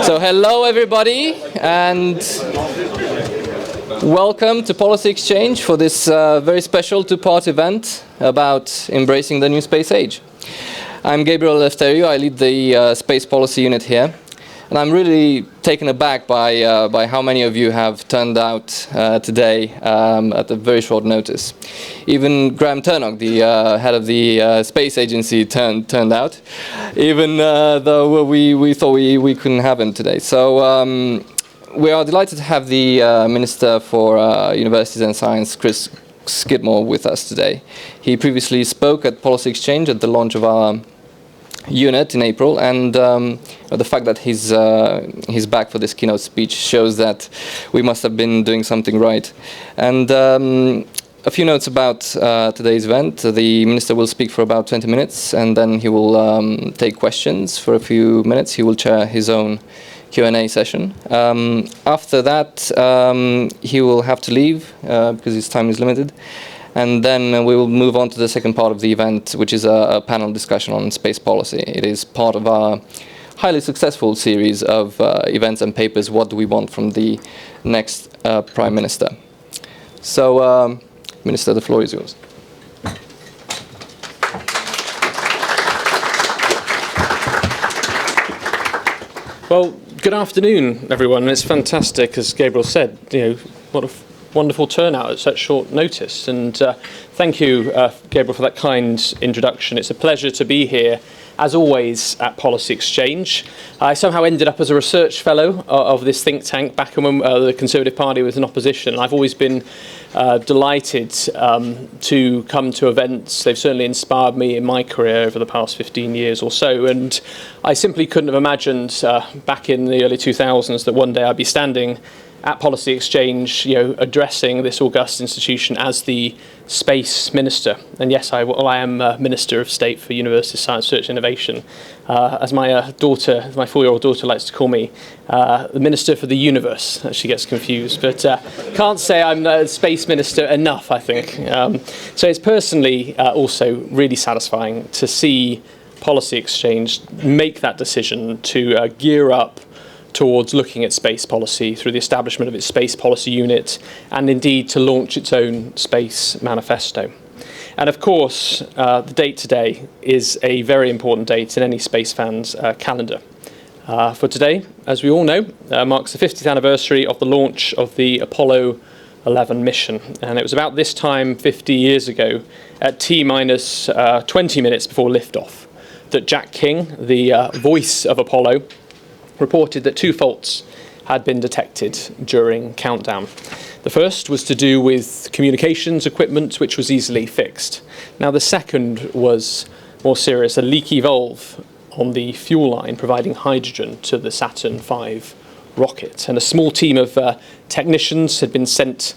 So hello everybody, and welcome to Policy Exchange for this very special two-part event about embracing the new space age. I'm Gabriel Eleftheriou. I lead the space policy unit here, and I'm really taken aback by how many of you have turned out today at a very short notice. Even Graham Turnock, the head of the space agency, turned out, even though we thought we couldn't have him today. So we are delighted to have the Minister for Universities and Science, Chris Skidmore, with us today. He previously spoke at Policy Exchange at the launch of our unit in April, and the fact that he's back for this keynote speech shows that we must have been doing something right. And a few notes about today's event. The Minister will speak for about 20 minutes, and then he will take questions for a few minutes. He will chair his own Q&A session. After that, he will have to leave because his time is limited. And then we will move on to the second part of the event, which is a panel discussion on space policy. It is part of our highly successful series of events and papers, What Do We Want from the Next Prime Minister? So, Minister, the floor is yours. Well, good afternoon, everyone. It's fantastic, as Gabriel said, what a wonderful turnout at such short notice. And thank you, Gabriel, for that kind introduction. It's a pleasure to be here, as always, at Policy Exchange. I somehow ended up as a research fellow of this think tank back when the Conservative Party was in opposition. I've always been delighted to come to events. They've certainly inspired me in my career over the past 15 years or so. And I simply couldn't have imagined back in the early 2000s that one day I'd be standing at Policy Exchange, addressing this august institution as the Space Minister. And yes, I am Minister of State for University Science, Research and Innovation. As my daughter, my 4-year-old daughter likes to call me, the Minister for the Universe. She gets confused, but can't say I'm the Space Minister enough, I think. So it's personally also really satisfying to see Policy Exchange make that decision to gear up towards looking at space policy through the establishment of its space policy unit, and indeed to launch its own space manifesto. And of course, the date today is a very important date in any space fan's calendar. For today, as we all know, marks the 50th anniversary of the launch of the Apollo 11 mission. And it was about this time 50 years ago, at T-minus 20 minutes before liftoff, that Jack King, the voice of Apollo, reported that 2 faults had been detected during countdown. The first was to do with communications equipment, which was easily fixed. Now the second was more serious, a leaky valve on the fuel line providing hydrogen to the Saturn V rocket. And a small team of technicians had been sent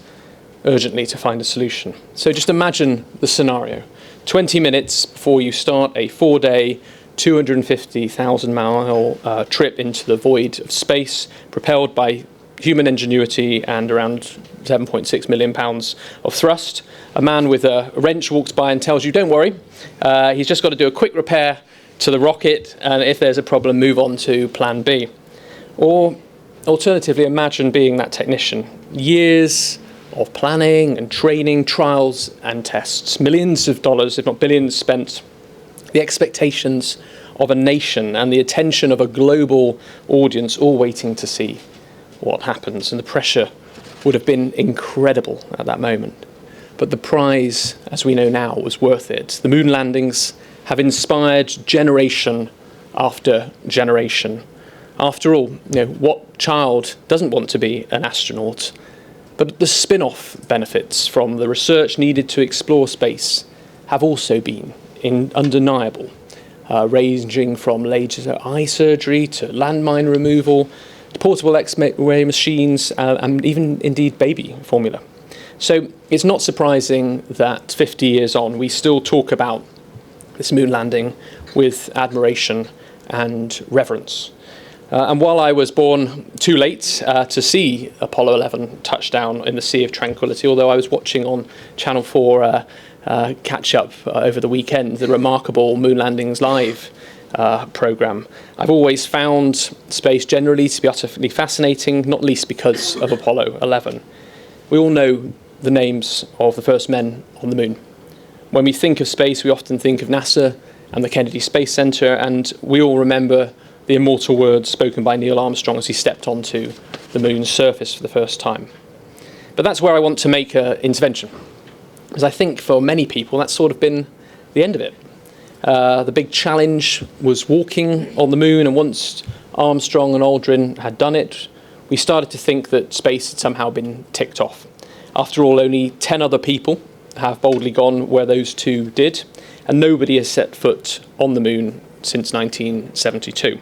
urgently to find a solution. So just imagine the scenario. 20 minutes before you start a 4-day 250,000-mile trip into the void of space, propelled by human ingenuity and around 7.6 million pounds of thrust. A man with a wrench walks by and tells you, don't worry, he's just got to do a quick repair to the rocket, and if there's a problem, move on to plan B. Or alternatively, imagine being that technician. Years of planning and training, trials and tests, millions of dollars, if not billions, spent. The expectations of a nation and the attention of a global audience all waiting to see what happens. And the pressure would have been incredible at that moment. But the prize, as we know now, was worth it. The moon landings have inspired generation after generation. After all, what child doesn't want to be an astronaut? But the spin-off benefits from the research needed to explore space have also been undeniable, ranging from laser eye surgery to landmine removal, to portable X-ray machines, and even indeed baby formula. So it's not surprising that 50 years on, we still talk about this moon landing with admiration and reverence. And while I was born too late to see Apollo 11 touchdown in the Sea of Tranquility, although I was watching on Channel 4 catch up over the weekend, the remarkable moon landings live, programme. I've always found space generally to be utterly fascinating, not least because of Apollo 11. We all know the names of the first men on the moon. When we think of space, we often think of NASA and the Kennedy Space Center, and we all remember the immortal words spoken by Neil Armstrong as he stepped onto the moon's surface for the first time. But that's where I want to make an intervention, because I think for many people that's sort of been the end of it. The big challenge was walking on the moon, and once Armstrong and Aldrin had done it, we started to think that space had somehow been ticked off. After all, only 10 other people have boldly gone where those two did, and nobody has set foot on the moon since 1972.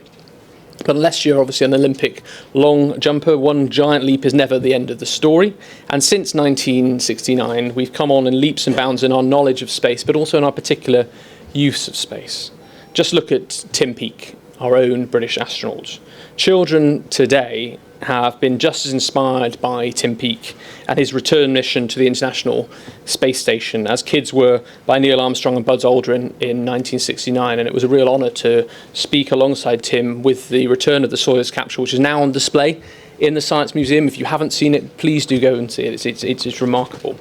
But unless you're obviously an Olympic long jumper, one giant leap is never the end of the story. And since 1969, we've come on in leaps and bounds in our knowledge of space, but also in our particular use of space. Just look at Tim Peake, our own British astronaut. Children today have been just as inspired by Tim Peake and his return mission to the International Space Station as kids were by Neil Armstrong and Buzz Aldrin in 1969, and it was a real honour to speak alongside Tim with the return of the Soyuz capsule, which is now on display in the Science Museum. If you haven't seen it, please do go and see it. It's remarkable.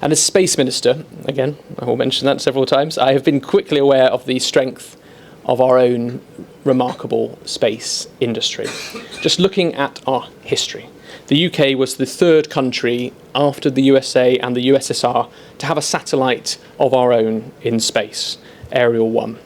And as Space Minister, again, I will mention that several times, I have been quickly aware of the strength of our own remarkable space industry. Just looking at our history, the UK was the third country after the USA and the USSR to have a satellite of our own in space, Ariel 1.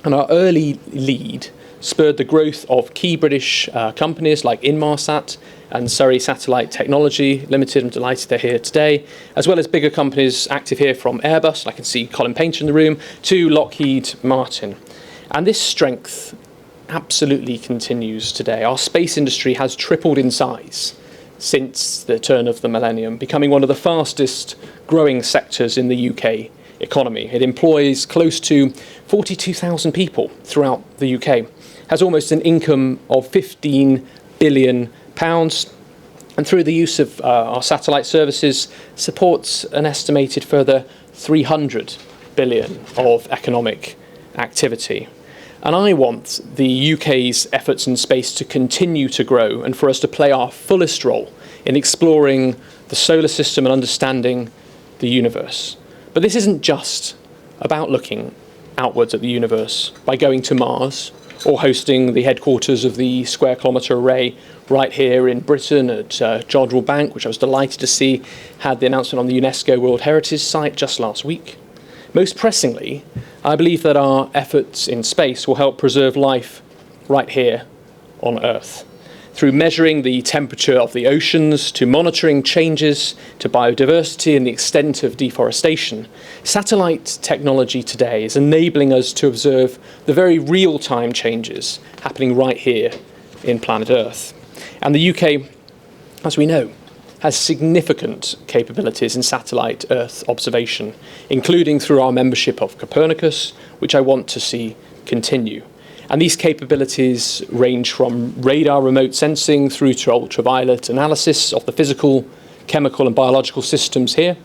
And our early lead spurred the growth of key British companies like Inmarsat and Surrey Satellite Technology Limited. I'm delighted they're here today, as well as bigger companies active here from Airbus, I can see Colin Painter in the room, to Lockheed Martin. And this strength absolutely continues today. Our space industry has tripled in size since the turn of the millennium, becoming one of the fastest growing sectors in the UK economy. It employs close to 42,000 people throughout the UK, has almost an income of £15 billion, and through the use of our satellite services supports an estimated further 300 billion of economic activity. And I want the UK's efforts in space to continue to grow and for us to play our fullest role in exploring the solar system and understanding the universe. But this isn't just about looking outwards at the universe by going to Mars or hosting the headquarters of the Square Kilometre Array right here in Britain at Jodrell Bank, which I was delighted to see had the announcement on the UNESCO World Heritage Site just last week. Most pressingly, I believe that our efforts in space will help preserve life right here on Earth. Through measuring the temperature of the oceans, to monitoring changes to biodiversity and the extent of deforestation, satellite technology today is enabling us to observe the very real-time changes happening right here in planet Earth. And the UK, as we know, has significant capabilities in satellite Earth observation, including through our membership of Copernicus, which I want to see continue. And these capabilities range from radar remote sensing through to ultraviolet analysis of the physical, chemical and biological systems here,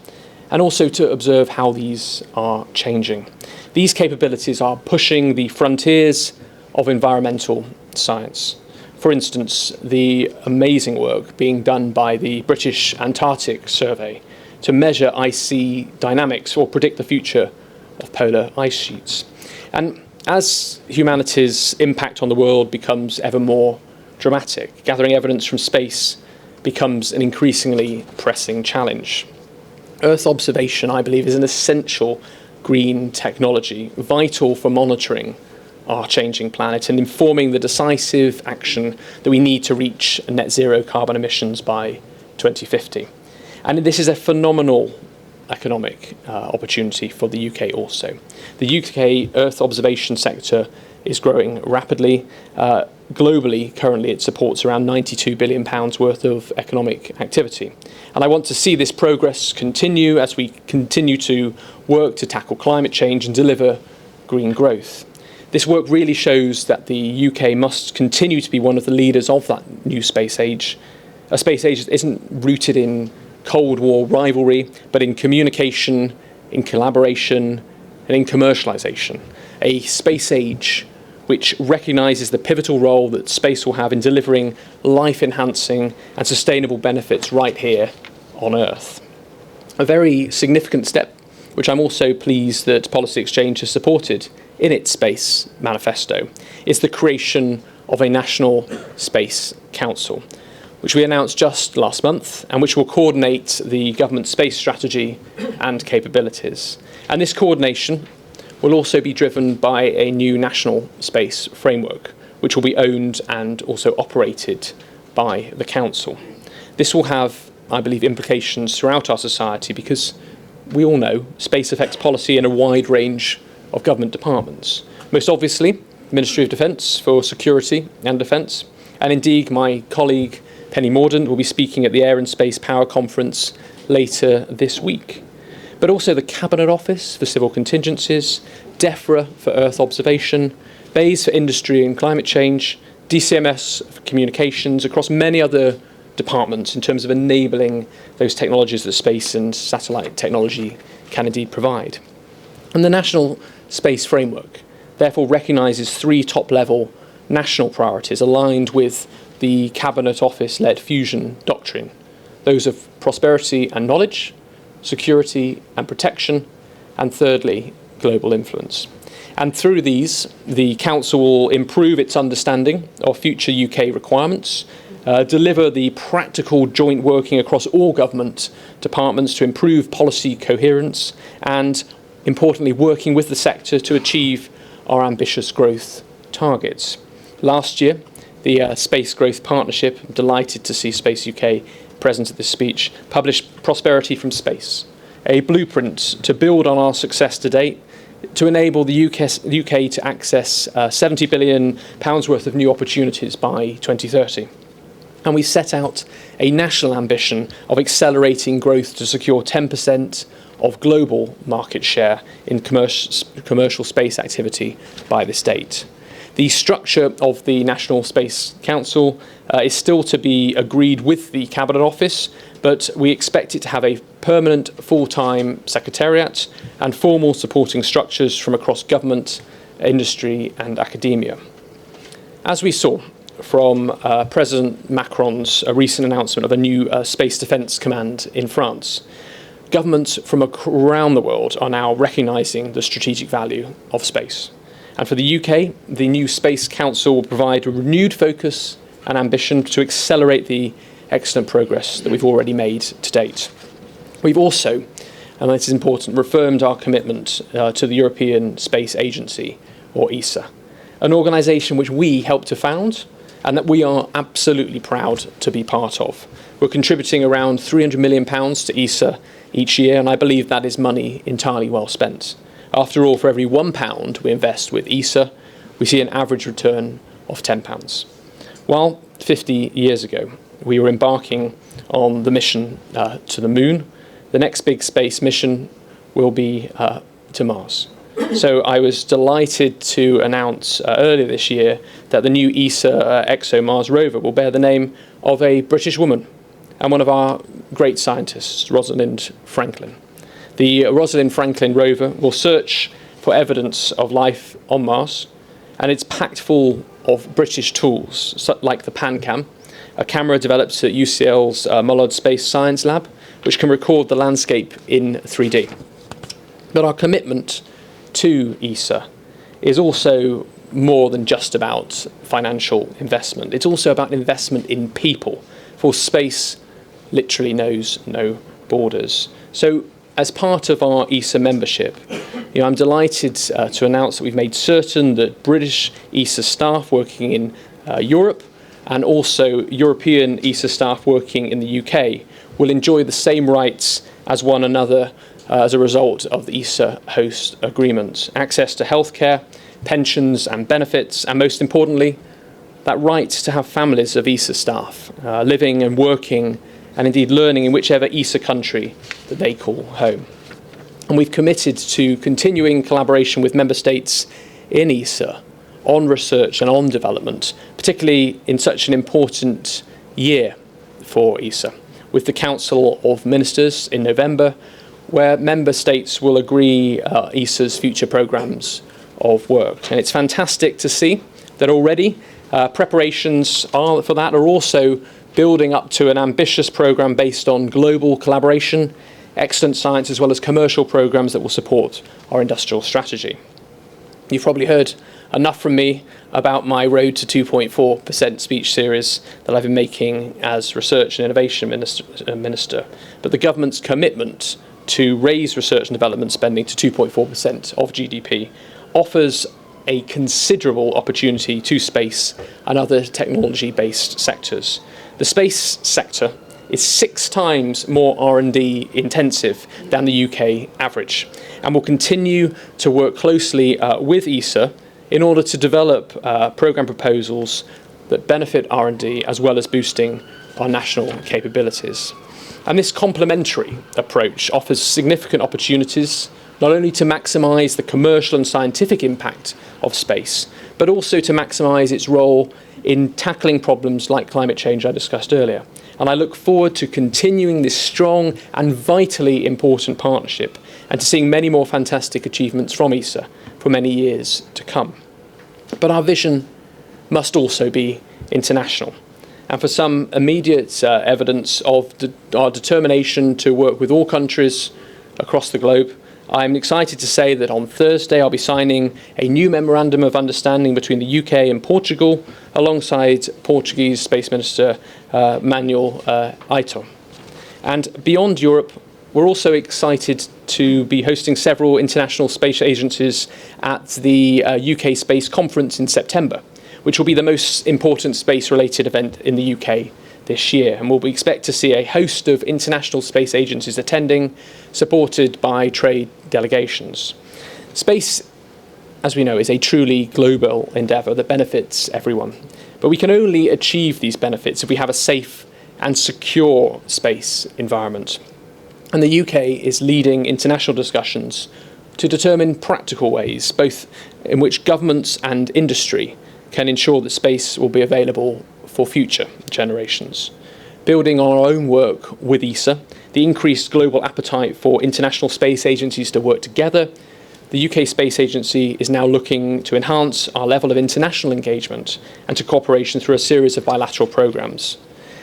and also to observe how these are changing. These capabilities are pushing the frontiers of environmental science. For instance, the amazing work being done by the British Antarctic Survey to measure ice sea dynamics or predict the future of polar ice sheets. And as humanity's impact on the world becomes ever more dramatic, gathering evidence from space becomes an increasingly pressing challenge. Earth observation, I believe, is an essential green technology, vital for monitoring our changing planet and informing the decisive action that we need to reach net zero carbon emissions by 2050. And this is a phenomenal economic opportunity for the UK also. The UK Earth observation sector is growing rapidly. Globally, currently it supports around £92 billion worth of economic activity. And I want to see this progress continue as we continue to work to tackle climate change and deliver green growth. This work really shows that the UK must continue to be one of the leaders of that new space age. A space age that isn't rooted in Cold War rivalry, but in communication, in collaboration, and in commercialisation. A space age which recognises the pivotal role that space will have in delivering life-enhancing and sustainable benefits right here on Earth. A very significant step, which I'm also pleased that Policy Exchange has supported in its Space Manifesto, is the creation of a National Space Council, which we announced just last month and which will coordinate the government space strategy and capabilities. And this coordination will also be driven by a new national space framework, which will be owned and also operated by the Council. This will have, I believe, implications throughout our society because we all know space affects policy in a wide range of government departments. Most obviously, the Ministry of Defence for security and defence, and indeed my colleague Penny Mordaunt will be speaking at the Air and Space Power Conference later this week. But also the Cabinet Office for Civil Contingencies, DEFRA for Earth Observation, BEIS for Industry and Climate Change, DCMS for Communications, across many other departments in terms of enabling those technologies that space and satellite technology can indeed provide. And the National Space Framework therefore recognises 3 top-level national priorities aligned with the Cabinet Office-led fusion doctrine, those of prosperity and knowledge, security and protection, and thirdly, global influence. And through these, the Council will improve its understanding of future UK requirements, deliver the practical joint working across all government departments to improve policy coherence, and importantly, working with the sector to achieve our ambitious growth targets. Last year, the Space Growth Partnership, I'm delighted to see Space UK present at this speech, published Prosperity from Space, a blueprint to build on our success to date, to enable the UK to access £70 billion worth of new opportunities by 2030. And we set out a national ambition of accelerating growth to secure 10% of global market share in commercial space activity by this date. The structure of the National Space Council is still to be agreed with the Cabinet Office, but we expect it to have a permanent full-time secretariat and formal supporting structures from across government, industry and academia. As we saw from President Macron's recent announcement of a new Space Defence Command in France, governments from around the world are now recognising the strategic value of space. And for the UK, the new Space Council will provide a renewed focus and ambition to accelerate the excellent progress that we've already made to date. We've also, and this is important, reaffirmed our commitment to the European Space Agency, or ESA, an organisation which we helped to found and that we are absolutely proud to be part of. We're contributing around £300 million to ESA each year, and I believe that is money entirely well spent. After all, for every £1 we invest with ESA, we see an average return of £10. While 50 years ago we were embarking on the mission to the moon, the next big space mission will be to Mars. So I was delighted to announce earlier this year that the new ESA ExoMars rover will bear the name of a British woman and one of our great scientists, Rosalind Franklin. The Rosalind Franklin rover will search for evidence of life on Mars, and it's packed full of British tools, like the PanCam, a camera developed at UCL's Mullard Space Science Lab, which can record the landscape in 3D. But our commitment to ESA is also more than just about financial investment. It's also about investment in people, for space literally knows no borders. So as part of our ESA membership, I'm delighted to announce that we've made certain that British ESA staff working in Europe and also European ESA staff working in the UK will enjoy the same rights as one another as a result of the ESA host agreement. Access to healthcare, pensions and benefits, and most importantly, that right to have families of ESA staff living and working and indeed learning in whichever ESA country that they call home. And we've committed to continuing collaboration with member states in ESA on research and on development, particularly in such an important year for ESA, with the Council of Ministers in November, where member states will agree ESA's future programmes of work. And it's fantastic to see that already preparations for that are also building up to an ambitious program based on global collaboration, excellent science, as well as commercial programs that will support our industrial strategy. You've probably heard enough from me about my Road to 2.4% speech series that I've been making as Research and Innovation Minister. But the government's commitment to raise research and development spending to 2.4% of GDP offers a considerable opportunity to space and other technology-based sectors. The space sector is 6 times more R&D intensive than the UK average, and will continue to work closely with ESA in order to develop programme proposals that benefit R&D as well as boosting our national capabilities. And this complementary approach offers significant opportunities not only to maximise the commercial and scientific impact of space, but also to maximise its role in tackling problems like climate change I discussed earlier. And I look forward to continuing this strong and vitally important partnership and to seeing many more fantastic achievements from ESA for many years to come. But our vision must also be international. And for some immediate evidence of our determination to work with all countries across the globe, I'm excited to say that on Thursday I'll be signing a new Memorandum of Understanding between the UK and Portugal alongside Portuguese Space Minister Manuel Aito. And beyond Europe, we're also excited to be hosting several international space agencies at the UK Space Conference in September, which will be the most important space-related event in the UK this year. And we expect to see a host of international space agencies attending, supported by trade delegations. Space, as we know, is a truly global endeavour that benefits everyone. But we can only achieve these benefits if we have a safe and secure space environment. And the UK is leading international discussions to determine practical ways, both in which governments and industry can ensure that space will be available for future generations. Building on our own work with ESA, the increased global appetite for international space agencies to work together, the UK Space Agency is now looking to enhance our level of international engagement and to cooperation through a series of bilateral programmes.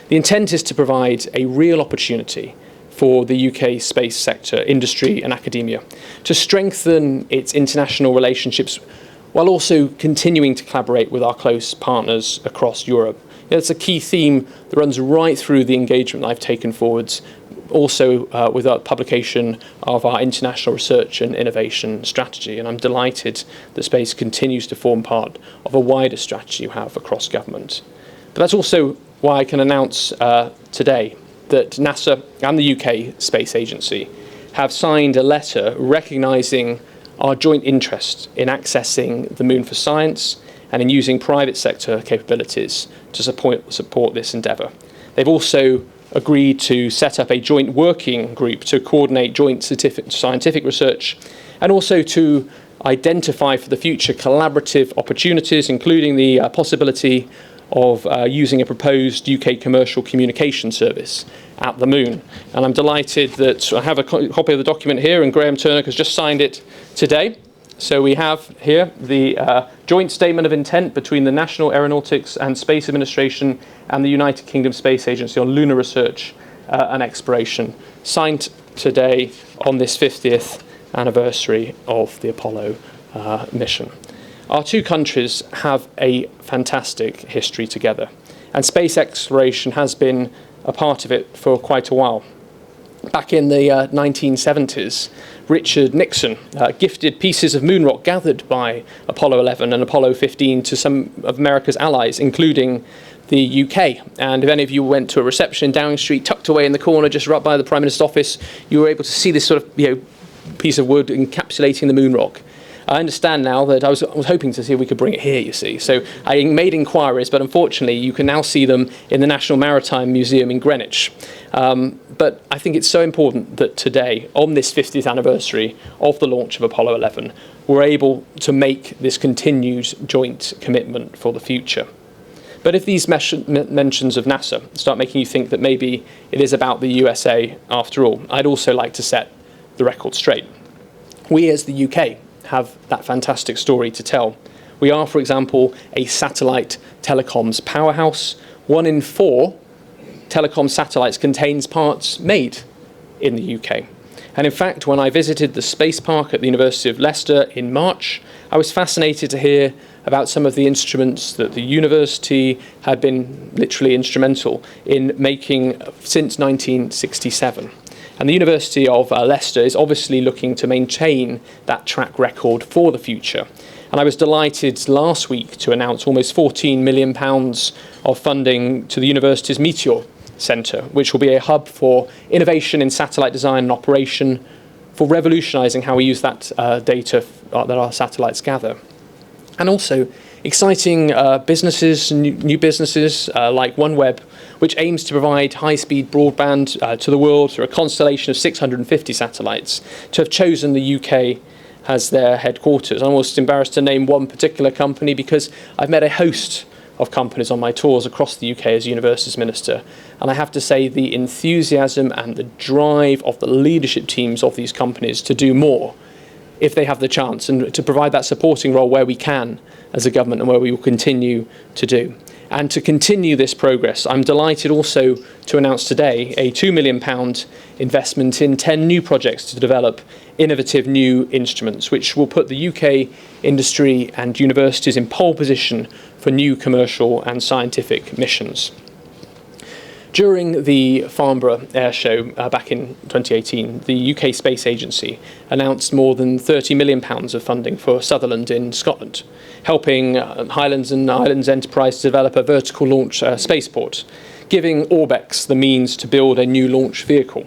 The intent is to provide a real opportunity for the UK space sector, industry and academia to strengthen its international relationships while also continuing to collaborate with our close partners across Europe. It's a key theme that runs right through the engagement I've taken forwards, also with our publication of our international research and innovation strategy. And I'm delighted that space continues to form part of a wider strategy you have across government. But that's also why I can announce today that NASA and the UK Space Agency have signed a letter recognising our joint interest in accessing the moon for science and in using private sector capabilities to support this endeavour. They've also agreed to set up a joint working group to coordinate joint scientific research and also to identify for the future collaborative opportunities, including the possibility of using a proposed UK commercial communication service at the moon. And I'm delighted that I have a copy of the document here, and Graham Turner has just signed it today. So we have here the joint statement of intent between the National Aeronautics and Space Administration and the United Kingdom Space Agency on lunar research and exploration, signed today on this 50th anniversary of the Apollo mission. Our two countries have a fantastic history together, and space exploration has been a part of it for quite a while. Back in the 1970s, Richard Nixon gifted pieces of moon rock gathered by Apollo 11 and Apollo 15 to some of America's allies, including the UK. And if any of you went to a reception in Downing Street, tucked away in the corner just right by the Prime Minister's office, you were able to see this sort of piece of wood encapsulating the moon rock. I understand now that I was hoping to see if we could bring it here, you see. So I made inquiries, but unfortunately you can now see them in the National Maritime Museum in Greenwich. But I think it's so important that today, on this 50th anniversary of the launch of Apollo 11, we're able to make this continued joint commitment for the future. But if these mentions of NASA start making you think that maybe it is about the USA after all, I'd also like to set the record straight. We as the UK have that fantastic story to tell. We are, for example, a satellite telecoms powerhouse. 1 in 4 telecom satellites contains parts made in the UK. And in fact, when I visited the space park at the University of Leicester in March, I was fascinated to hear about some of the instruments that the university had been literally instrumental in making since 1967. And the University of Leicester is obviously looking to maintain that track record for the future. And I was delighted last week to announce almost £14 million of funding to the university's Meteor Centre, which will be a hub for innovation in satellite design and operation, for revolutionising how we use that data that our satellites gather. And also exciting businesses, new businesses like OneWeb, which aims to provide high-speed broadband to the world through a constellation of 650 satellites, to have chosen the UK as their headquarters. I'm almost embarrassed to name one particular company because I've met a host of companies on my tours across the UK as Universities Minister, and I have to say the enthusiasm and the drive of the leadership teams of these companies to do more if they have the chance, and to provide that supporting role where we can as a government and where we will continue to do. And to continue this progress, I'm delighted also to announce today a £2 million investment in 10 new projects to develop innovative new instruments, which will put the UK industry and universities in pole position for new commercial and scientific missions. During the Farnborough Air Show back in 2018, the UK Space Agency announced more than £30 million of funding for Sutherland in Scotland, helping Highlands and Islands Enterprise to develop a vertical launch spaceport, giving Orbex the means to build a new launch vehicle,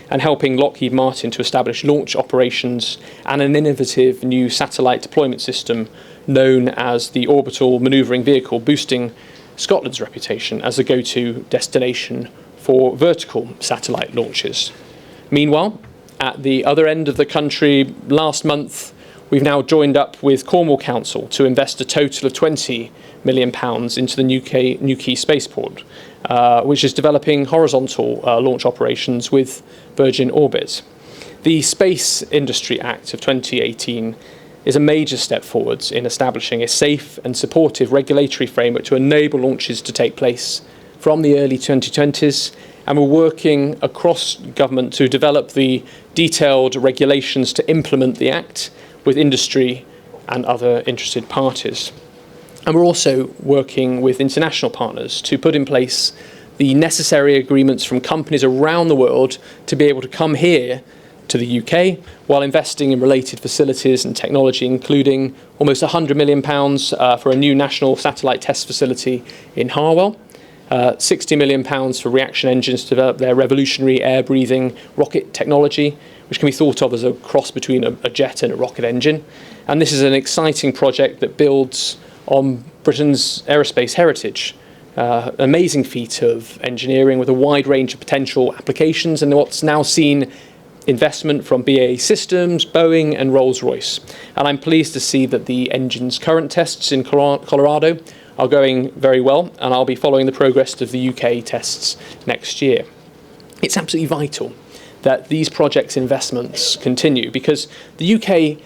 and helping Lockheed Martin to establish launch operations and an innovative new satellite deployment system known as the Orbital Manoeuvring Vehicle, boosting Scotland's reputation as a go-to destination for vertical satellite launches. Meanwhile, at the other end of the country, last month, we've now joined up with Cornwall Council to invest a total of £20 million into the New Quay Spaceport, which is developing horizontal launch operations with Virgin Orbit. The Space Industry Act of 2018 is a major step forwards in establishing a safe and supportive regulatory framework to enable launches to take place from the early 2020s, and we're working across government to develop the detailed regulations to implement the Act with industry and other interested parties. And we're also working with international partners to put in place the necessary agreements from companies around the world to be able to come here to the UK while investing in related facilities and technology, including almost £100 million for a new national satellite test facility in Harwell, £60 million for reaction engines to develop their revolutionary air-breathing rocket technology, which can be thought of as a cross between a jet and a rocket engine. And this is an exciting project that builds on Britain's aerospace heritage. An amazing feat of engineering with a wide range of potential applications, and what's now seen investment from BAE Systems, Boeing and Rolls-Royce. And I'm pleased to see that the engine's current tests in Colorado are going very well, and I'll be following the progress of the UK tests next year. It's absolutely vital that these projects' investments continue, because the UK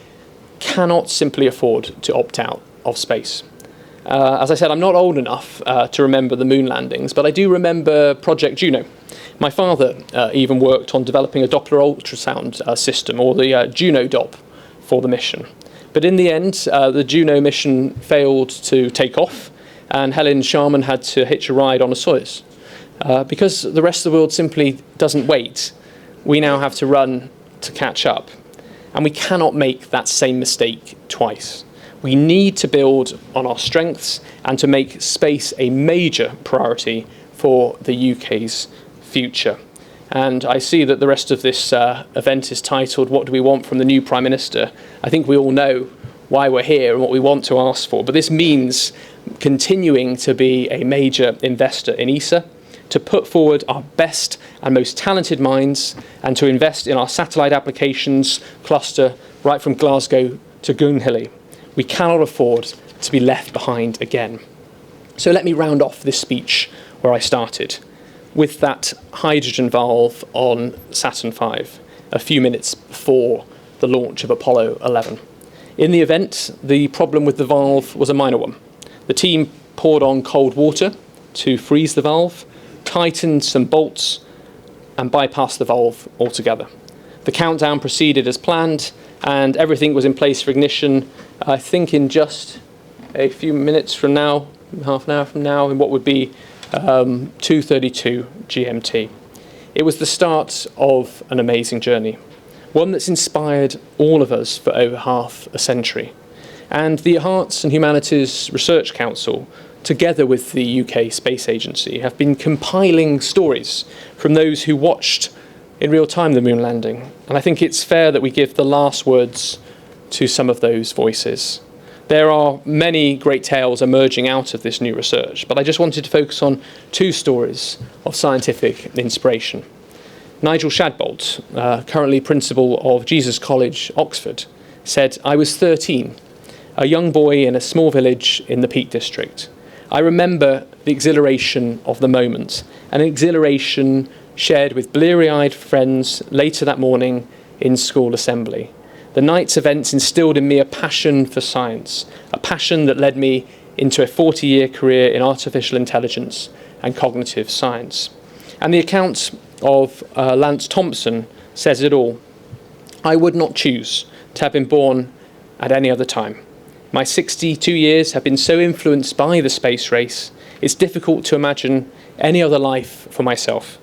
cannot simply afford to opt out of space. As I said, I'm not old enough to remember the moon landings, but I do remember Project Juno. My father even worked on developing a Doppler ultrasound system, or the Juno DOP, for the mission. But in the end, the Juno mission failed to take off, and Helen Sharman had to hitch a ride on a Soyuz. Because the rest of the world simply doesn't wait, we now have to run to catch up. And we cannot make that same mistake twice. We need to build on our strengths and to make space a major priority for the UK's future. And I see that the rest of this event is titled, "What do we want from the new Prime Minister?" I think we all know why we're here and what we want to ask for. But this means continuing to be a major investor in ESA, to put forward our best and most talented minds, and to invest in our satellite applications cluster right from Glasgow to Goonhilly. We cannot afford to be left behind again. So let me round off this speech where I started, with that hydrogen valve on Saturn V, a few minutes before the launch of Apollo 11. In the event, the problem with the valve was a minor one. The team poured on cold water to freeze the valve, tightened some bolts, and bypassed the valve altogether. The countdown proceeded as planned, and everything was in place for ignition, I think in just a few minutes from now, half an hour from now, in what would be 2:32 GMT. It was the start of an amazing journey, one that's inspired all of us for over half a century. And the Arts and Humanities Research Council, together with the UK Space Agency, have been compiling stories from those who watched in real time the moon landing. And I think it's fair that we give the last words to some of those voices. There are many great tales emerging out of this new research, but I just wanted to focus on two stories of scientific inspiration. Nigel Shadbolt, currently principal of Jesus College, Oxford, said, "I was 13, a young boy in a small village in the Peak District. I remember the exhilaration of the moment, an exhilaration shared with bleary-eyed friends later that morning in school assembly. The night's events instilled in me a passion for science, a passion that led me into a 40-year career in artificial intelligence and cognitive science." And the account of Lance Thompson says it all. "I would not choose to have been born at any other time. My 62 years have been so influenced by the space race, it's difficult to imagine any other life for myself.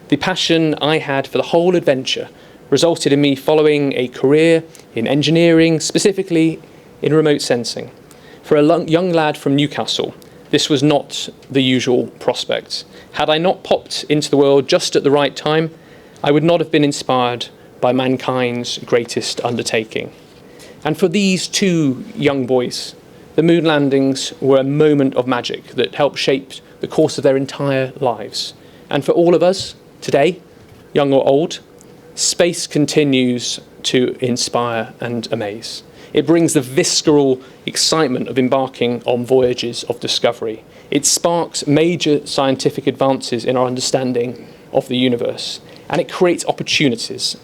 The passion I had for the whole adventure resulted in me following a career in engineering, specifically in remote sensing. For a young lad from Newcastle, this was not the usual prospect. Had I not popped into the world just at the right time, I would not have been inspired by mankind's greatest undertaking." And for these two young boys, the moon landings were a moment of magic that helped shape the course of their entire lives. And for all of us, today, young or old, space continues to inspire and amaze. It brings the visceral excitement of embarking on voyages of discovery. It sparks major scientific advances in our understanding of the universe. And it creates opportunities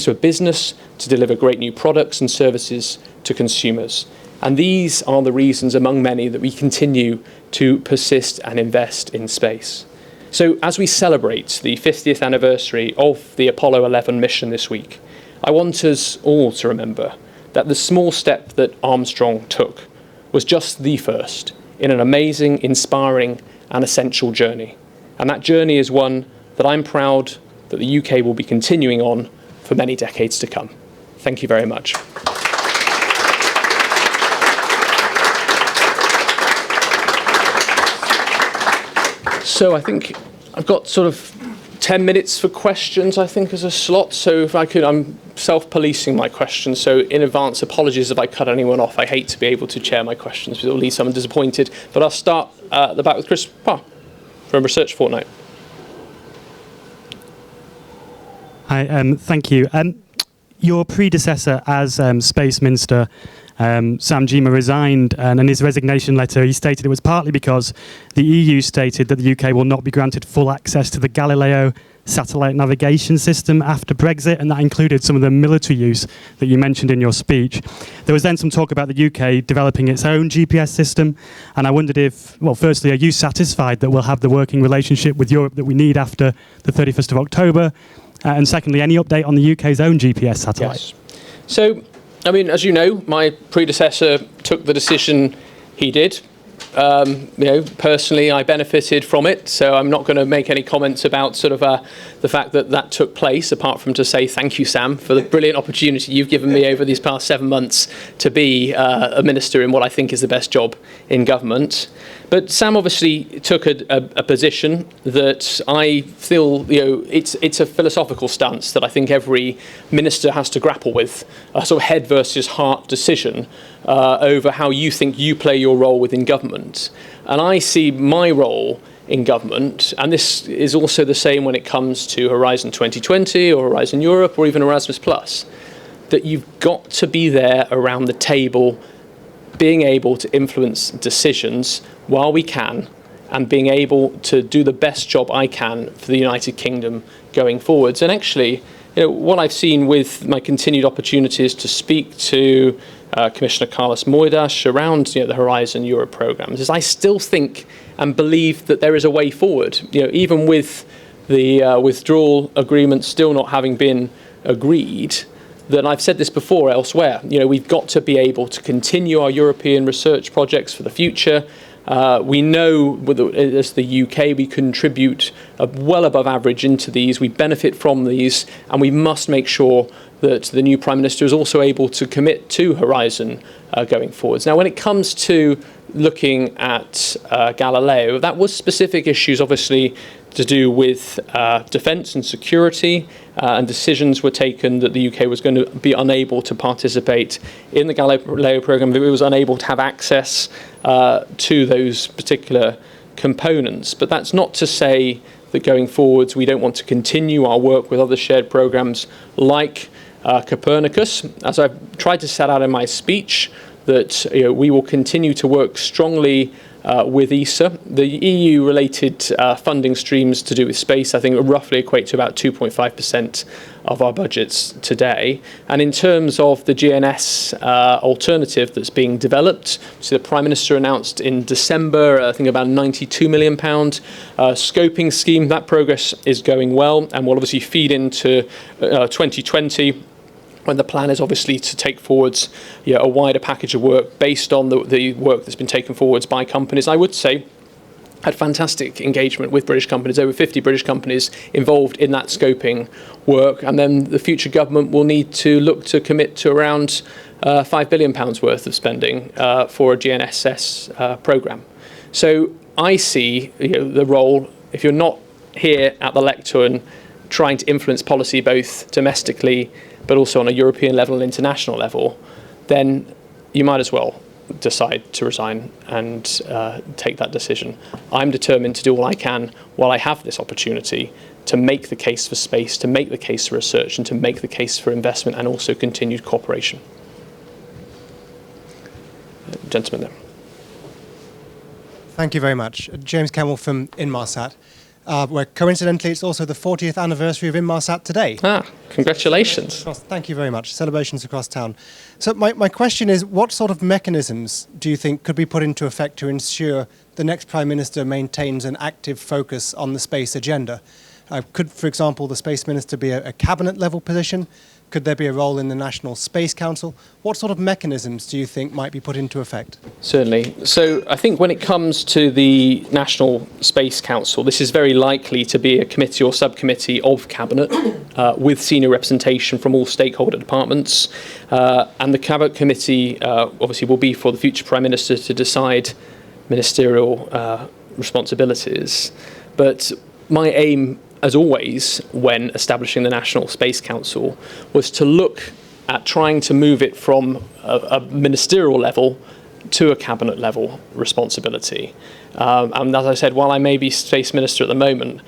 for business to deliver great new products and services to consumers. And these are the reasons, among many, that we continue to persist and invest in space. So as we celebrate the 50th anniversary of the Apollo 11 mission this week, I want us all to remember that the small step that Armstrong took was just the first in an amazing, inspiring and essential journey. And that journey is one that I'm proud that the UK will be continuing on for many decades to come. Thank you very much. So I think I've got sort of 10 minutes for questions, I think, as a slot. So if I could, I'm self-policing my questions. So in advance, apologies if I cut anyone off. I hate to be able to chair my questions because it'll leave someone disappointed. But I'll start at the back with Chris from Research Fortnight. Hi, thank you. Your predecessor as Space Minister, Sam Gyimah, resigned, and in his resignation letter he stated it was partly because the EU stated that the UK will not be granted full access to the Galileo satellite navigation system after Brexit, and that included some of the military use that you mentioned in your speech. There was then some talk about the UK developing its own GPS system, and I wondered if, well, firstly, are you satisfied that we'll have the working relationship with Europe that we need after the 31st of October? And secondly, any update on the UK's own GPS satellite? Yes. So, I mean, as you know, my predecessor took the decision he did. Personally, I benefited from it, so I'm not going to make any comments about sort of the fact that that took place, apart from to say thank you, Sam, for the brilliant opportunity you've given me over these past 7 months to be a minister in what I think is the best job in government. But Sam obviously took a position that I feel, it's a philosophical stance that I think every minister has to grapple with, a sort of head versus heart decision over how you think you play your role within government. And I see my role in government, and this is also the same when it comes to Horizon 2020 or Horizon Europe or even Erasmus+, that you've got to be there around the table, being able to influence decisions while we can, and being able to do the best job I can for the United Kingdom going forwards. And actually, what I've seen with my continued opportunities to speak to Commissioner Carlos Moedas around the Horizon Europe programs is I still think and believe that there is a way forward. Even with the withdrawal agreement still not having been agreed, that I've said this before elsewhere, we've got to be able to continue our European research projects for the future. We know as the UK we contribute well above average into these, we benefit from these, and we must make sure that the new Prime Minister is also able to commit to Horizon going forwards. Now, when it comes to looking at Galileo, that was specific issues obviously to do with defence and security, and decisions were taken that the UK was going to be unable to participate in the Galileo programme, that it was unable to have access to those particular components. But that's not to say that going forwards we don't want to continue our work with other shared programmes like Copernicus. As I've tried to set out in my speech, that we will continue to work strongly with ESA. The EU-related funding streams to do with space, I think, roughly equate to about 2.5% of our budgets today. And in terms of the GNS alternative that's being developed, so the Prime Minister announced in December, I think about £92 million scoping scheme. That progress is going well and will obviously feed into 2020. When the plan is obviously to take forwards a wider package of work based on the work that's been taken forwards by companies. I would say had fantastic engagement with British companies, over 50 British companies involved in that scoping work, and then the future government will need to look to commit to around £5 billion worth of spending for a GNSS programme. So I see the role, if you're not here at the lectern trying to influence policy both domestically but also on a European level and international level, then you might as well decide to resign and take that decision. I'm determined to do all I can while I have this opportunity to make the case for space, to make the case for research, and to make the case for investment and also continued cooperation. Gentleman there. Thank you very much. James Campbell from Inmarsat. Where coincidentally it's also the 40th anniversary of Inmarsat today. Congratulations. Thank you very much. Celebrations across town. So my question is, what sort of mechanisms do you think could be put into effect to ensure the next Prime Minister maintains an active focus on the space agenda? Could, for example, the Space Minister be a cabinet level position? Could there be a role in the National Space Council? What sort of mechanisms do you think might be put into effect? Certainly. So I think when it comes to the National Space Council, this is very likely to be a committee or subcommittee of Cabinet with senior representation from all stakeholder departments. And the Cabinet Committee obviously will be for the future Prime Minister to decide ministerial responsibilities. But my aim, as always, when establishing the National Space Council, was to look at trying to move it from a ministerial level to a cabinet level responsibility. And as I said, while I may be Space Minister at the moment,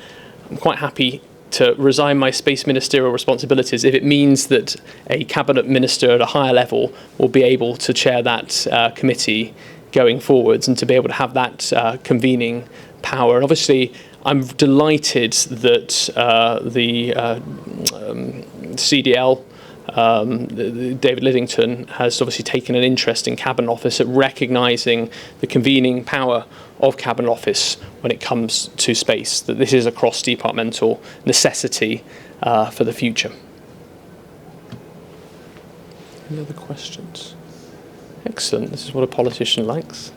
I'm quite happy to resign my space ministerial responsibilities if it means that a cabinet minister at a higher level will be able to chair that committee going forwards and to be able to have that convening power. And obviously, I'm delighted that the CDL, David Lidington, has obviously taken an interest in Cabinet Office at recognising the convening power of Cabinet Office when it comes to space, that this is a cross-departmental necessity for the future. Any other questions? Excellent. This is what a politician likes.